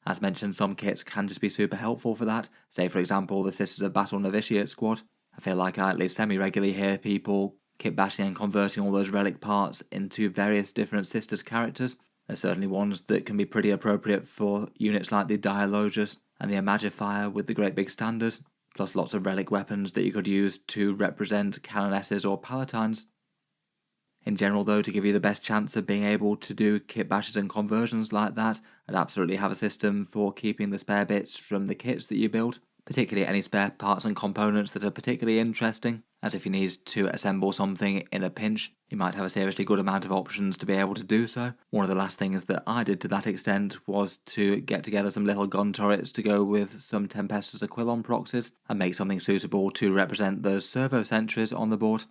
As mentioned, some kits can just be super helpful for that, say for example the Sisters of Battle Novitiate squad. I feel like I at least semi-regularly hear people kitbashing and converting all those relic parts into various different Sisters characters. There's certainly ones that can be pretty appropriate for units like the Dialogus and the Imagifier with the great big standards, plus lots of relic weapons that you could use to represent Canonesses or Palatines. In general though, to give you the best chance of being able to do kitbashes and conversions like that, I'd absolutely have a system for keeping the spare bits from the kits that you build, particularly any spare parts and components that are particularly interesting, as if you need to assemble something in a pinch, you might have a seriously good amount of options to be able to do so. One of the last things that I did to that extent was to get together some little gun turrets to go with some Tempestus Aquilon proxies and make something suitable to represent those servo sentries on the board.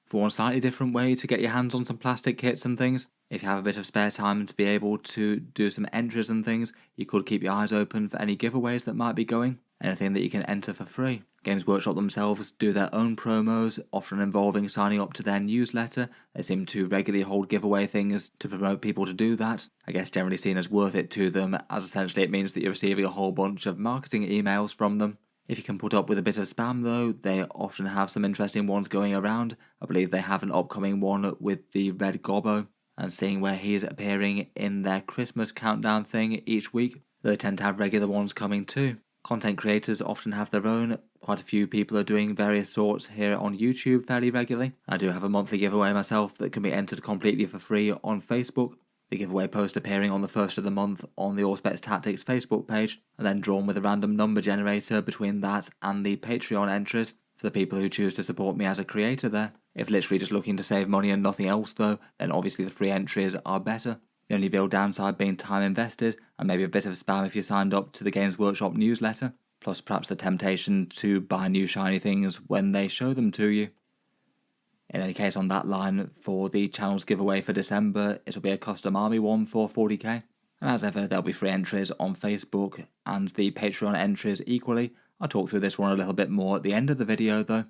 For one slightly different way to get your hands on some plastic kits and things, if you have a bit of spare time to be able to do some entries and things, you could keep your eyes open for any giveaways that might be going, anything that you can enter for free. Games Workshop themselves do their own promos, often involving signing up to their newsletter. They seem to regularly hold giveaway things to promote people to do that. I guess generally seen as worth it to them, as essentially it means that you're receiving a whole bunch of marketing emails from them. If you can put up with a bit of spam though, they often have some interesting ones going around. I believe they have an upcoming one with the Red Gobbo, and seeing where he is appearing in their Christmas countdown thing each week, they tend to have regular ones coming too. Content creators often have their own. Quite a few people are doing various sorts here on YouTube fairly regularly. I do have a monthly giveaway myself that can be entered completely for free on Facebook. The giveaway post appearing on the first of the month on the Auspex Tactics Facebook page, and then drawn with a random number generator between that and the Patreon entries for the people who choose to support me as a creator there. If literally just looking to save money and nothing else though, then obviously the free entries are better. The only real downside being time invested, and maybe a bit of spam if you signed up to the Games Workshop newsletter, plus perhaps the temptation to buy new shiny things when they show them to you. In any case, on that line, for the channel's giveaway for December, it'll be a custom army one for 40k. And as ever, there'll be free entries on Facebook and the Patreon entries equally. I'll talk through this one a little bit more at the end of the video though.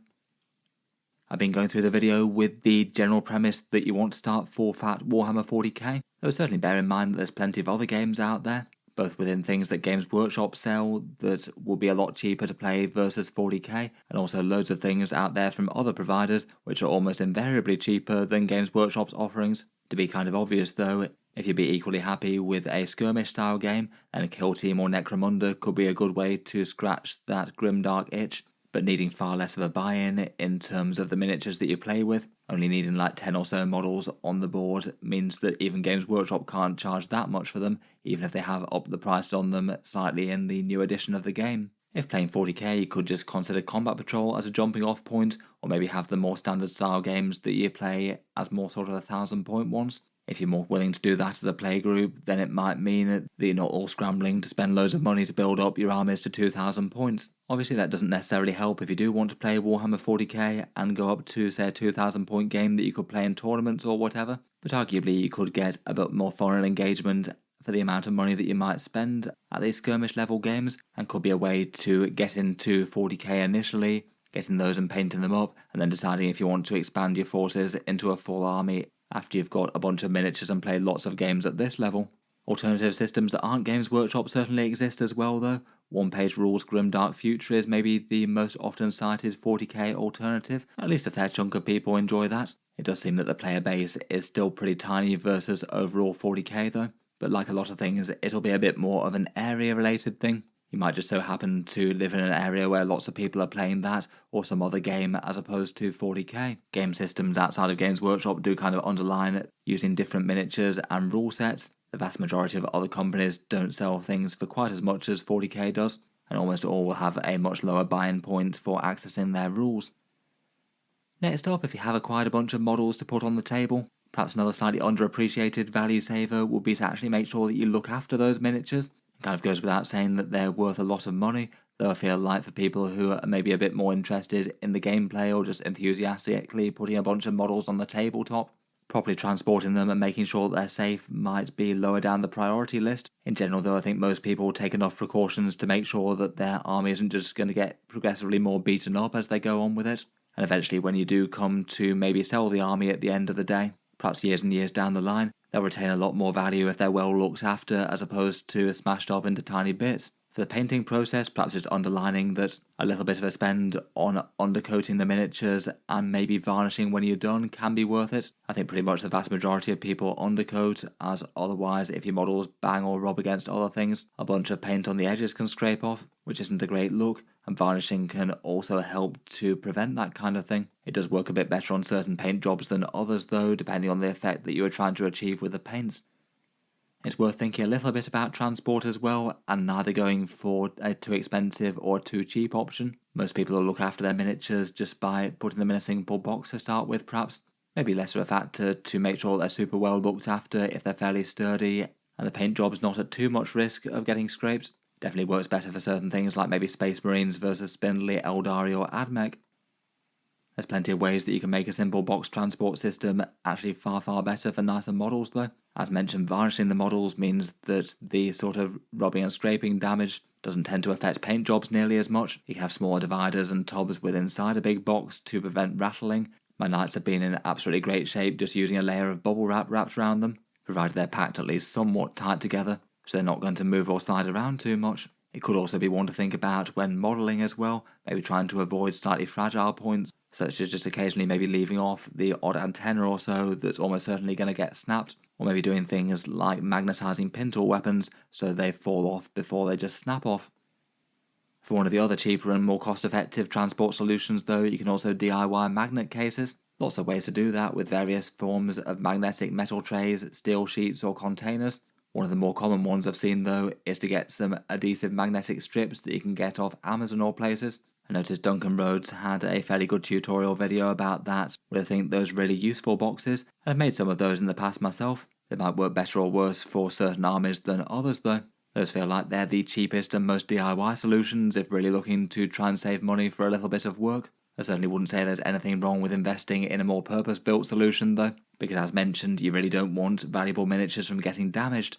I've been going through the video with the general premise that you want to start full fat Warhammer 40k, though certainly bear in mind that there's plenty of other games out there, both within things that Games Workshop sell that will be a lot cheaper to play versus 40k, and also loads of things out there from other providers which are almost invariably cheaper than Games Workshop's offerings. To be kind of obvious though, if you'd be equally happy with a skirmish style game, then a Kill Team or Necromunda could be a good way to scratch that grimdark itch, but needing far less of a buy-in in terms of the miniatures that you play with. Only needing like 10 or so models on the board means that even Games Workshop can't charge that much for them, even if they have upped the price on them slightly in the new edition of the game. If playing 40k, you could just consider Combat Patrol as a jumping off point, or maybe have the more standard style games that you play as more sort of 1,000 point ones. If you're more willing to do that as a play group, then it might mean that you're not all scrambling to spend loads of money to build up your armies to 2,000 points. Obviously that doesn't necessarily help if you do want to play Warhammer 40k and go up to say a 2,000 point game that you could play in tournaments or whatever, but arguably you could get a bit more foreign engagement for the amount of money that you might spend at these skirmish level games, and could be a way to get into 40k initially, getting those and painting them up, and then deciding if you want to expand your forces into a full army after you've got a bunch of miniatures and played lots of games at this level. Alternative systems that aren't Games Workshop certainly exist as well though. One-page rules Grimdark Future is maybe the most often cited 40k alternative. At least a fair chunk of people enjoy that. It does seem that the player base is still pretty tiny versus overall 40k though, but like a lot of things, it'll be a bit more of an area-related thing. You might just so happen to live in an area where lots of people are playing that, or some other game as opposed to 40k. Game systems outside of Games Workshop do kind of underline it, using different miniatures and rule sets. The vast majority of other companies don't sell things for quite as much as 40k does, and almost all will have a much lower buy-in point for accessing their rules. Next up, if you have acquired a bunch of models to put on the table, Perhaps another slightly underappreciated value saver would be to actually make sure that you look after those miniatures. It kind of goes without saying that they're worth a lot of money, though I feel like for people who are maybe a bit more interested in the gameplay or just enthusiastically putting a bunch of models on the tabletop, properly transporting them and making sure that they're safe might be lower down the priority list. In general, though, I think most people will take enough precautions to make sure that their army isn't just going to get progressively more beaten up as they go on with it. And eventually, when you do come to maybe sell the army at the end of the day, perhaps years and years down the line, they'll retain a lot more value if they're well looked after as opposed to smashed up into tiny bits. For the painting process, perhaps just underlining that a little bit of a spend on undercoating the miniatures and maybe varnishing when you're done can be worth it. I think pretty much the vast majority of people undercoat, as otherwise if your models bang or rub against other things, a bunch of paint on the edges can scrape off, which isn't a great look, and varnishing can also help to prevent that kind of thing. It does work a bit better on certain paint jobs than others though, depending on the effect that you are trying to achieve with the paints. It's worth thinking a little bit about transport as well, and neither going for a too expensive or too cheap option. Most people will look after their miniatures just by putting them in a simple box to start with, perhaps. Maybe less of a factor to make sure they're super well looked after if they're fairly sturdy and the paint job's not at too much risk of getting scraped. Definitely works better for certain things like maybe Space Marines versus Spindly, Eldari or Admech. There's plenty of ways that you can make a simple box transport system actually far better for nicer models though. As mentioned, varnishing the models means that the sort of rubbing and scraping damage doesn't tend to affect paint jobs nearly as much. You can have smaller dividers and tubs within inside a big box to prevent rattling. My knights have been in absolutely great shape just using a layer of bubble wrap wrapped around them, provided they're packed at least somewhat tight together, so they're not going to move or slide around too much. It could also be one to think about when modelling as well, maybe trying to avoid slightly fragile points, such as just occasionally maybe leaving off the odd antenna or so that's almost certainly going to get snapped, or maybe doing things like magnetising pintle weapons so they fall off before they just snap off. For one of the other cheaper and more cost-effective transport solutions though, you can also DIY magnet cases. Lots of ways to do that with various forms of magnetic metal trays, steel sheets or containers. One of the more common ones I've seen though is to get some adhesive magnetic strips that you can get off Amazon or places. I noticed Duncan Rhodes had a fairly good tutorial video about that, where I think those really useful boxes, and I've made some of those in the past myself. They might work better or worse for certain armies than others though. Those feel like they're the cheapest and most DIY solutions if really looking to try and save money for a little bit of work. I certainly wouldn't say there's anything wrong with investing in a more purpose-built solution though, because as mentioned, you really don't want valuable miniatures from getting damaged.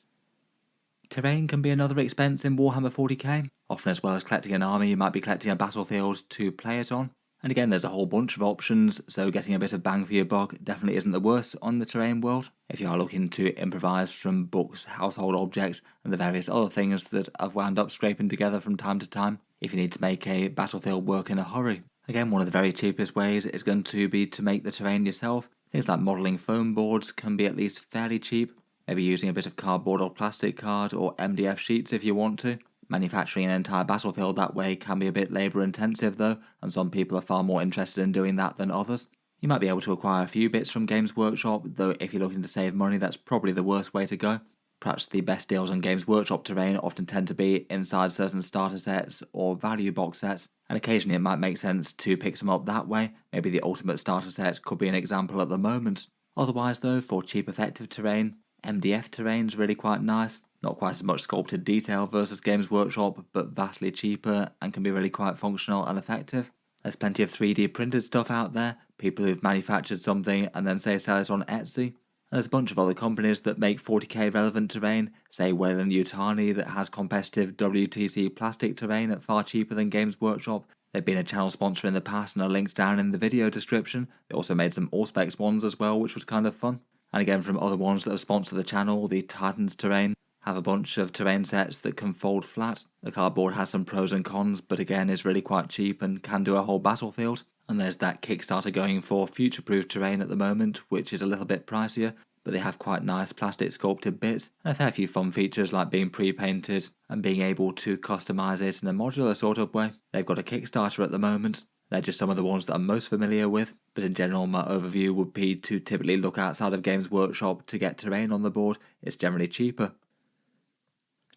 Terrain can be another expense in Warhammer 40k. Often as well as collecting an army, you might be collecting a battlefield to play it on. And again, there's a whole bunch of options, so getting a bit of bang for your buck definitely isn't the worst on the terrain world. If you are looking to improvise from books, household objects, and the various other things that I've wound up scraping together from time to time, if you need to make a battlefield work in a hurry. Again, one of the very cheapest ways is going to be to make the terrain yourself. Things like modelling foam boards can be at least fairly cheap. Maybe using a bit of cardboard or plastic card or MDF sheets if you want to. Manufacturing an entire battlefield that way can be a bit labour intensive though, and some people are far more interested in doing that than others. You might be able to acquire a few bits from Games Workshop, though if you're looking to save money that's probably the worst way to go. Perhaps the best deals on Games Workshop terrain often tend to be inside certain starter sets or value box sets, and occasionally it might make sense to pick some up that way. Maybe the Ultimate Starter sets could be an example at the moment. Otherwise though, for cheap effective terrain, MDF terrain's really quite nice. Not quite as much sculpted detail versus Games Workshop, but vastly cheaper and can be really quite functional and effective. There's plenty of 3D printed stuff out there, people who've manufactured something and then say sell it on Etsy. There's a bunch of other companies that make 40k relevant terrain, say Wayland Yutani that has competitive WTC plastic terrain at far cheaper than Games Workshop. They've been a channel sponsor in the past and are linked down in the video description. They also made some Auspex ones as well, which was kind of fun. And again, from other ones that have sponsored the channel, the Titans terrain have a bunch of terrain sets that can fold flat. The cardboard has some pros and cons, but again is really quite cheap and can do a whole battlefield. And there's that Kickstarter going for future-proof terrain at the moment, which is a little bit pricier, but they have quite nice plastic sculpted bits and a fair few fun features like being pre-painted and being able to customise it in a modular sort of way. They've got a Kickstarter at the moment. They're just some of the ones that I'm most familiar with, but in general my overview would be to typically look outside of Games Workshop to get terrain on the board. It's generally cheaper.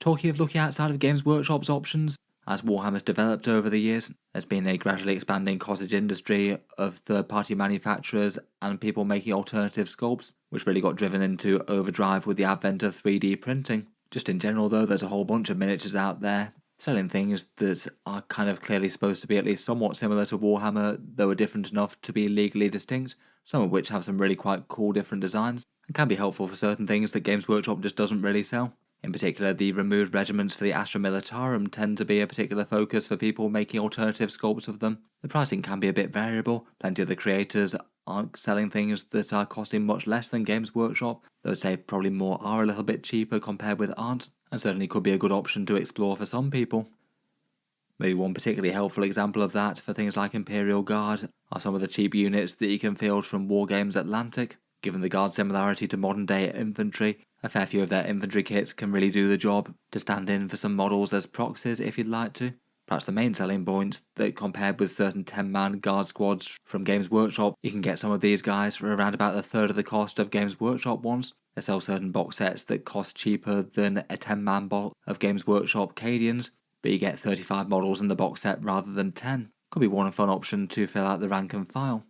Talking of looking outside of Games Workshop's options, As Warhammer's developed over the years, there's been a gradually expanding cottage industry of third-party manufacturers and people making alternative sculpts, which really got driven into overdrive with the advent of 3D printing. Just in general though, there's a whole bunch of miniatures out there selling things that are kind of clearly supposed to be at least somewhat similar to Warhammer, though are different enough to be legally distinct, some of which have some really quite cool different designs, and can be helpful for certain things that Games Workshop just doesn't really sell. In particular, the removed regiments for the Astra Militarum tend to be a particular focus for people making alternative sculpts of them. The pricing can be a bit variable. Plenty of the creators aren't selling things that are costing much less than Games Workshop, though I'd say probably more are a little bit cheaper compared with aren't, and certainly could be a good option to explore for some people. Maybe one particularly helpful example of that for things like Imperial Guard are some of the cheap units that you can field from Wargames Atlantic. Given the Guard's similarity to modern day infantry, a fair few of their infantry kits can really do the job to stand in for some models as proxies if you'd like to. Perhaps the main selling points that compared with certain 10-man Guard squads from Games Workshop, you can get some of these guys for around about a third of the cost of Games Workshop ones. They sell certain box sets that cost cheaper than a 10-man box of Games Workshop Cadians, but you get 35 models in the box set rather than 10. Could be one fun option to fill out the rank and file.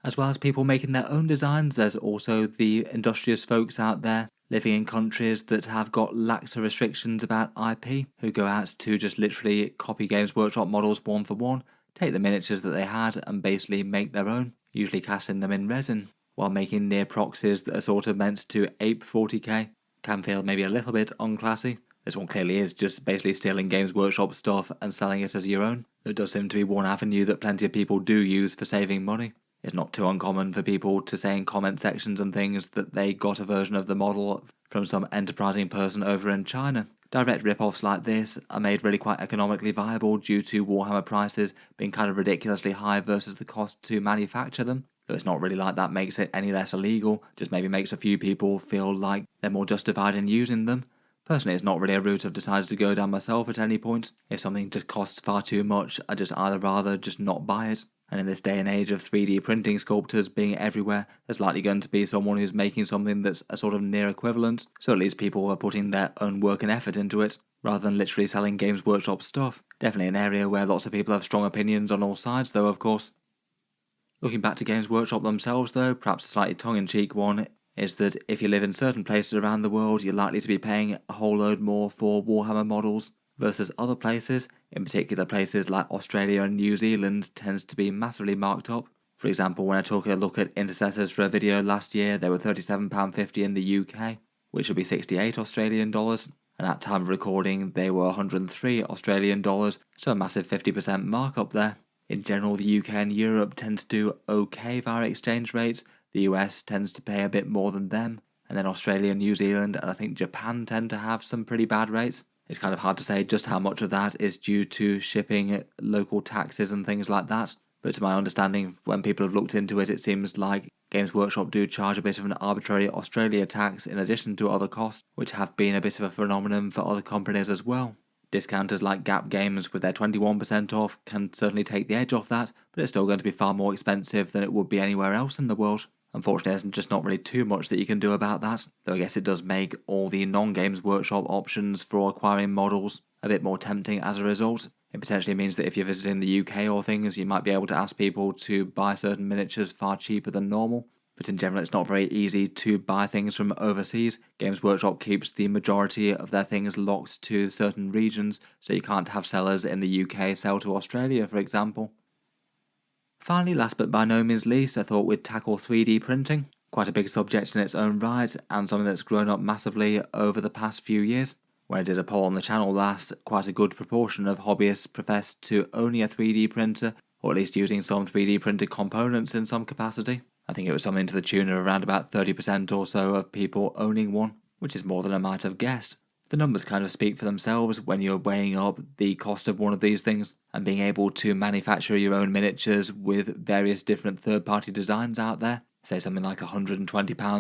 As well as people making their own designs, there's also the industrious folks out there living in countries that have got laxer restrictions about IP, who go out to just literally copy Games Workshop models one for one, take the miniatures that they had and basically make their own, usually casting them in resin, while making near proxies that are sort of meant to ape 40k. Can feel maybe a little bit unclassy. This one clearly is just basically stealing Games Workshop stuff and selling it as your own. There does seem to be one avenue that plenty of people do use for saving money. It's not too uncommon for people to say in comment sections and things that they got a version of the model from some enterprising person over in China. Direct rip-offs like this are made really quite economically viable due to Warhammer prices being kind of ridiculously high versus the cost to manufacture them. Though it's not really like that makes it any less illegal, just maybe makes a few people feel like they're more justified in using them. Personally, it's not really a route I've decided to go down myself at any point. If something just costs far too much, I'd just either rather just not buy it. And in this day and age of 3D printing sculptors being everywhere, there's likely going to be someone who's making something that's a sort of near equivalent, so at least people are putting their own work and effort into it, rather than literally selling Games Workshop stuff. Definitely an area where lots of people have strong opinions on all sides though, of course. Looking back to Games Workshop themselves though, perhaps a slightly tongue-in-cheek one is that if you live in certain places around the world, you're likely to be paying a whole load more for Warhammer models versus other places. In particular, places like Australia and New Zealand tends to be massively marked up. For example, when I took a look at intercessors for a video last year, they were £37.50 in the UK, which would be 68 Australian dollars, and at time of recording they were 103 Australian dollars, so a massive 50% markup there. In general, the UK and Europe tend to do okay via exchange rates. The US tends to pay a bit more than them, and then Australia, New Zealand, and I think Japan tend to have some pretty bad rates. It's kind of hard to say just how much of that is due to shipping, local taxes and things like that, but to my understanding, when people have looked into it, it seems like Games Workshop do charge a bit of an arbitrary Australia tax in addition to other costs, which have been a bit of a phenomenon for other companies as well. Discounters like Gap Games with their 21% off can certainly take the edge off that, but it's still going to be far more expensive than it would be anywhere else in the world. Unfortunately, there's just not really too much that you can do about that, though I guess it does make all the non-Games Workshop options for acquiring models a bit more tempting as a result. It potentially means that if you're visiting the UK or things, you might be able to ask people to buy certain miniatures far cheaper than normal. But in general, it's not very easy to buy things from overseas. Games Workshop keeps the majority of their things locked to certain regions, so you can't have sellers in the UK sell to Australia, for example. Finally, last but by no means least, I thought we'd tackle 3D printing. Quite a big subject in its own right, and something that's grown up massively over the past few years. When I did a poll on the channel last, quite a good proportion of hobbyists professed to owning a 3D printer, or at least using some 3D printed components in some capacity. I think it was something to the tune of around about 30% or so of people owning one, which is more than I might have guessed. The numbers kind of speak for themselves when you're weighing up the cost of one of these things and being able to manufacture your own miniatures with various different third-party designs out there. Say something like £120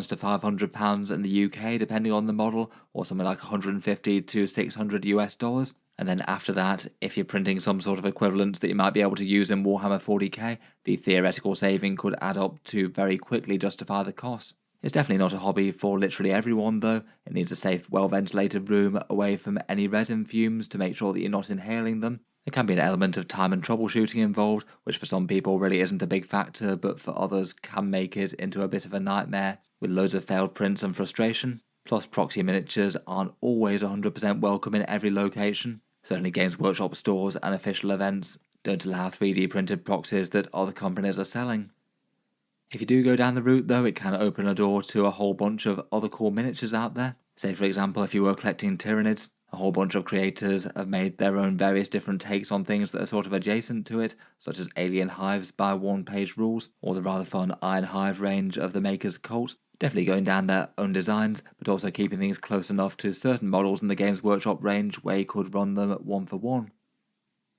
to £500 in the UK depending on the model, or something like $150 to $600 US. And then after that, if you're printing some sort of equivalents that you might be able to use in Warhammer 40k, the theoretical saving could add up to very quickly justify the cost. It's definitely not a hobby for literally everyone though. It needs a safe, well-ventilated room away from any resin fumes to make sure that you're not inhaling them. There can be an element of time and troubleshooting involved, which for some people really isn't a big factor, but for others can make it into a bit of a nightmare, with loads of failed prints and frustration. Plus, proxy miniatures aren't always 100% welcome in every location. Certainly Games Workshop stores and official events don't allow 3D printed proxies that other companies are selling. If you do go down the route though, it can open a door to a whole bunch of other cool miniatures out there. Say for example, if you were collecting Tyranids, a whole bunch of creators have made their own various different takes on things that are sort of adjacent to it, such as alien hives by one-page rules, or the rather fun Iron Hive range of the Maker's Cult. Definitely going down their own designs, but also keeping things close enough to certain models in the Games Workshop range where you could run them one for one.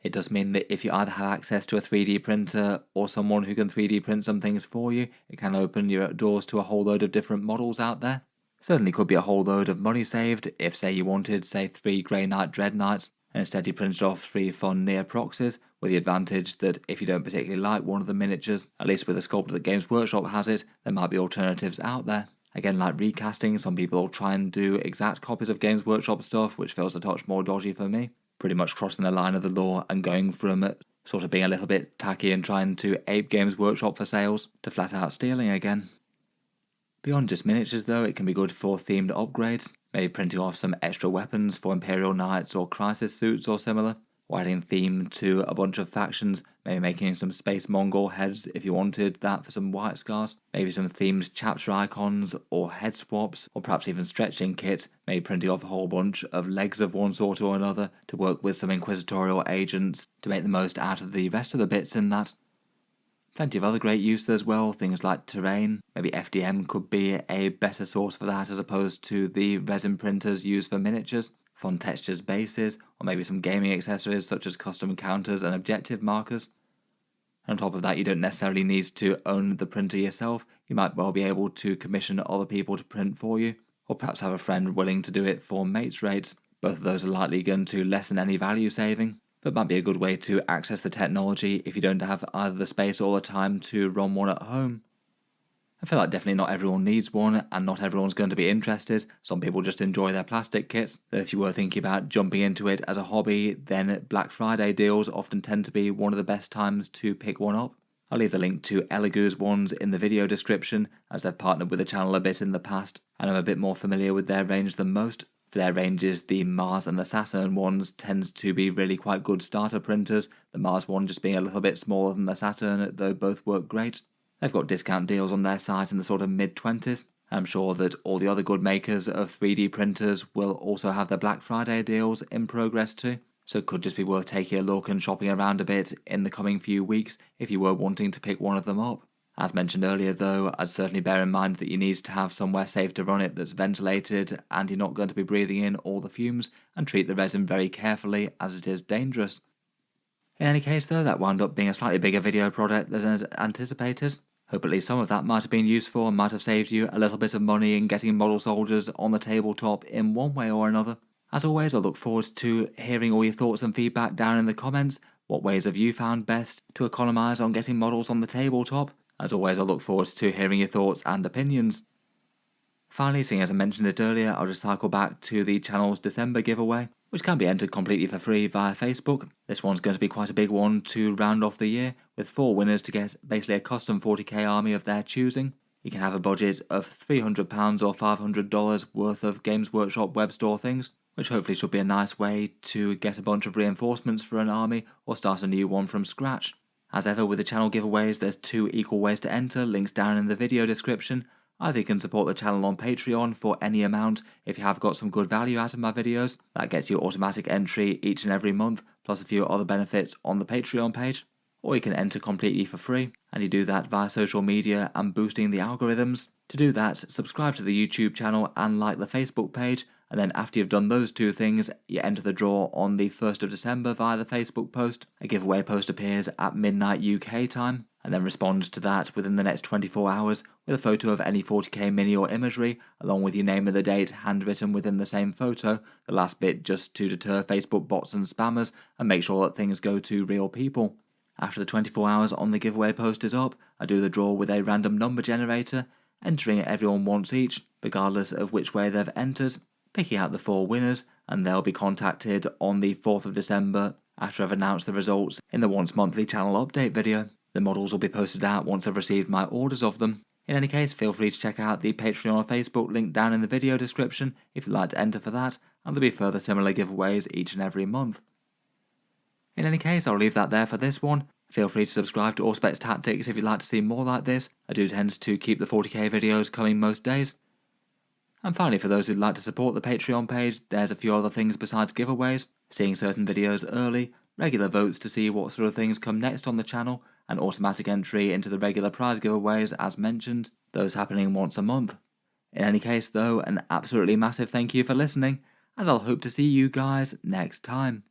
It does mean that if you either have access to a 3D printer or someone who can 3D print some things for you, it can open your doors to a whole load of different models out there. Certainly could be a whole load of money saved if, say, you wanted, say, 3 Grey Knight Dread Knights, and instead you printed off 3 fun near proxies, with the advantage that if you don't particularly like one of the miniatures, at least with a sculptor that Games Workshop has it, there might be alternatives out there. Again, like recasting, some people will try and do exact copies of Games Workshop stuff, which feels a touch more dodgy for me. Pretty much crossing the line of the law and going from sort of being a little bit tacky and trying to ape Games Workshop for sales to flat out stealing again. Beyond just miniatures though, it can be good for themed upgrades, maybe printing off some extra weapons for Imperial Knights or Crisis suits or similar, or adding theme to a bunch of factions, maybe making some Space Mongol heads if you wanted that for some White Scars, maybe some themed chapter icons or head swaps, or perhaps even stretching kits, maybe printing off a whole bunch of legs of one sort or another to work with some inquisitorial agents to make the most out of the rest of the bits in that. Plenty of other great uses as well, things like terrain, maybe FDM could be a better source for that as opposed to the resin printers used for miniatures, fun textures bases, or maybe some gaming accessories such as custom counters and objective markers. On top of that, you don't necessarily need to own the printer yourself, you might well be able to commission other people to print for you, or perhaps have a friend willing to do it for mates rates. Both of those are likely going to lessen any value saving, but might be a good way to access the technology if you don't have either the space or the time to run one at home. I feel like definitely not everyone needs one, and not everyone's going to be interested. Some people just enjoy their plastic kits. Though if you were thinking about jumping into it as a hobby, then Black Friday deals often tend to be one of the best times to pick one up. I'll leave the link to Elegoo's ones in the video description, as they've partnered with the channel a bit in the past, and I'm a bit more familiar with their range than most. For their ranges, the Mars and the Saturn ones tends to be really quite good starter printers, the Mars one just being a little bit smaller than the Saturn, though both work great. They've got discount deals on their site in the sort of mid-20s. I'm sure that all the other good makers of 3D printers will also have their Black Friday deals in progress too, so it could just be worth taking a look and shopping around a bit in the coming few weeks if you were wanting to pick one of them up. As mentioned earlier though, I'd certainly bear in mind that you need to have somewhere safe to run it that's ventilated and you're not going to be breathing in all the fumes, and treat the resin very carefully as it is dangerous. In any case though, that wound up being a slightly bigger video project than I'd anticipated. Hope at least some of that might have been useful and might have saved you a little bit of money in getting model soldiers on the tabletop in one way or another. As always, I look forward to hearing all your thoughts and feedback down in the comments. What ways have you found best to economise on getting models on the tabletop? As always, I look forward to hearing your thoughts and opinions. Finally, seeing as I mentioned it earlier, I'll just cycle back to the channel's December giveaway, which can be entered completely for free via Facebook. This one's going to be quite a big one to round off the year, with 4 winners to get basically a custom 40k army of their choosing. You can have a budget of £300 or $500 worth of Games Workshop web store things, which hopefully should be a nice way to get a bunch of reinforcements for an army or start a new one from scratch. As ever with the channel giveaways, there's 2 equal ways to enter, links down in the video description. Either you can support the channel on Patreon for any amount if you have got some good value out of my videos. That gets you automatic entry each and every month, plus a few other benefits on the Patreon page. Or you can enter completely for free, and you do that via social media and boosting the algorithms. To do that, subscribe to the YouTube channel and like the Facebook page, and then after you've done those 2 things, you enter the draw on the 1st of December via the Facebook post. A giveaway post appears at midnight UK time, and then respond to that within the next 24 hours with a photo of any 40k mini or imagery, along with your name and the date handwritten within the same photo, the last bit just to deter Facebook bots and spammers and make sure that things go to real people. After the 24 hours on the giveaway post is up, I do the draw with a random number generator, entering it everyone once each, regardless of which way they've entered, picking out the 4 winners, and they'll be contacted on the 4th of December after I've announced the results in the once monthly channel update video. The models will be posted out once I've received my orders of them. In any case, feel free to check out the Patreon or Facebook link down in the video description if you'd like to enter for that, and there'll be further similar giveaways each and every month. In any case, I'll leave that there for this one. Feel free to subscribe to Auspex Tactics if you'd like to see more like this. I do tend to keep the 40k videos coming most days. And finally, for those who'd like to support the Patreon page, there's a few other things besides giveaways, seeing certain videos early, regular votes to see what sort of things come next on the channel, and automatic entry into the regular prize giveaways as mentioned, those happening once a month. In any case though, an absolutely massive thank you for listening, and I'll hope to see you guys next time.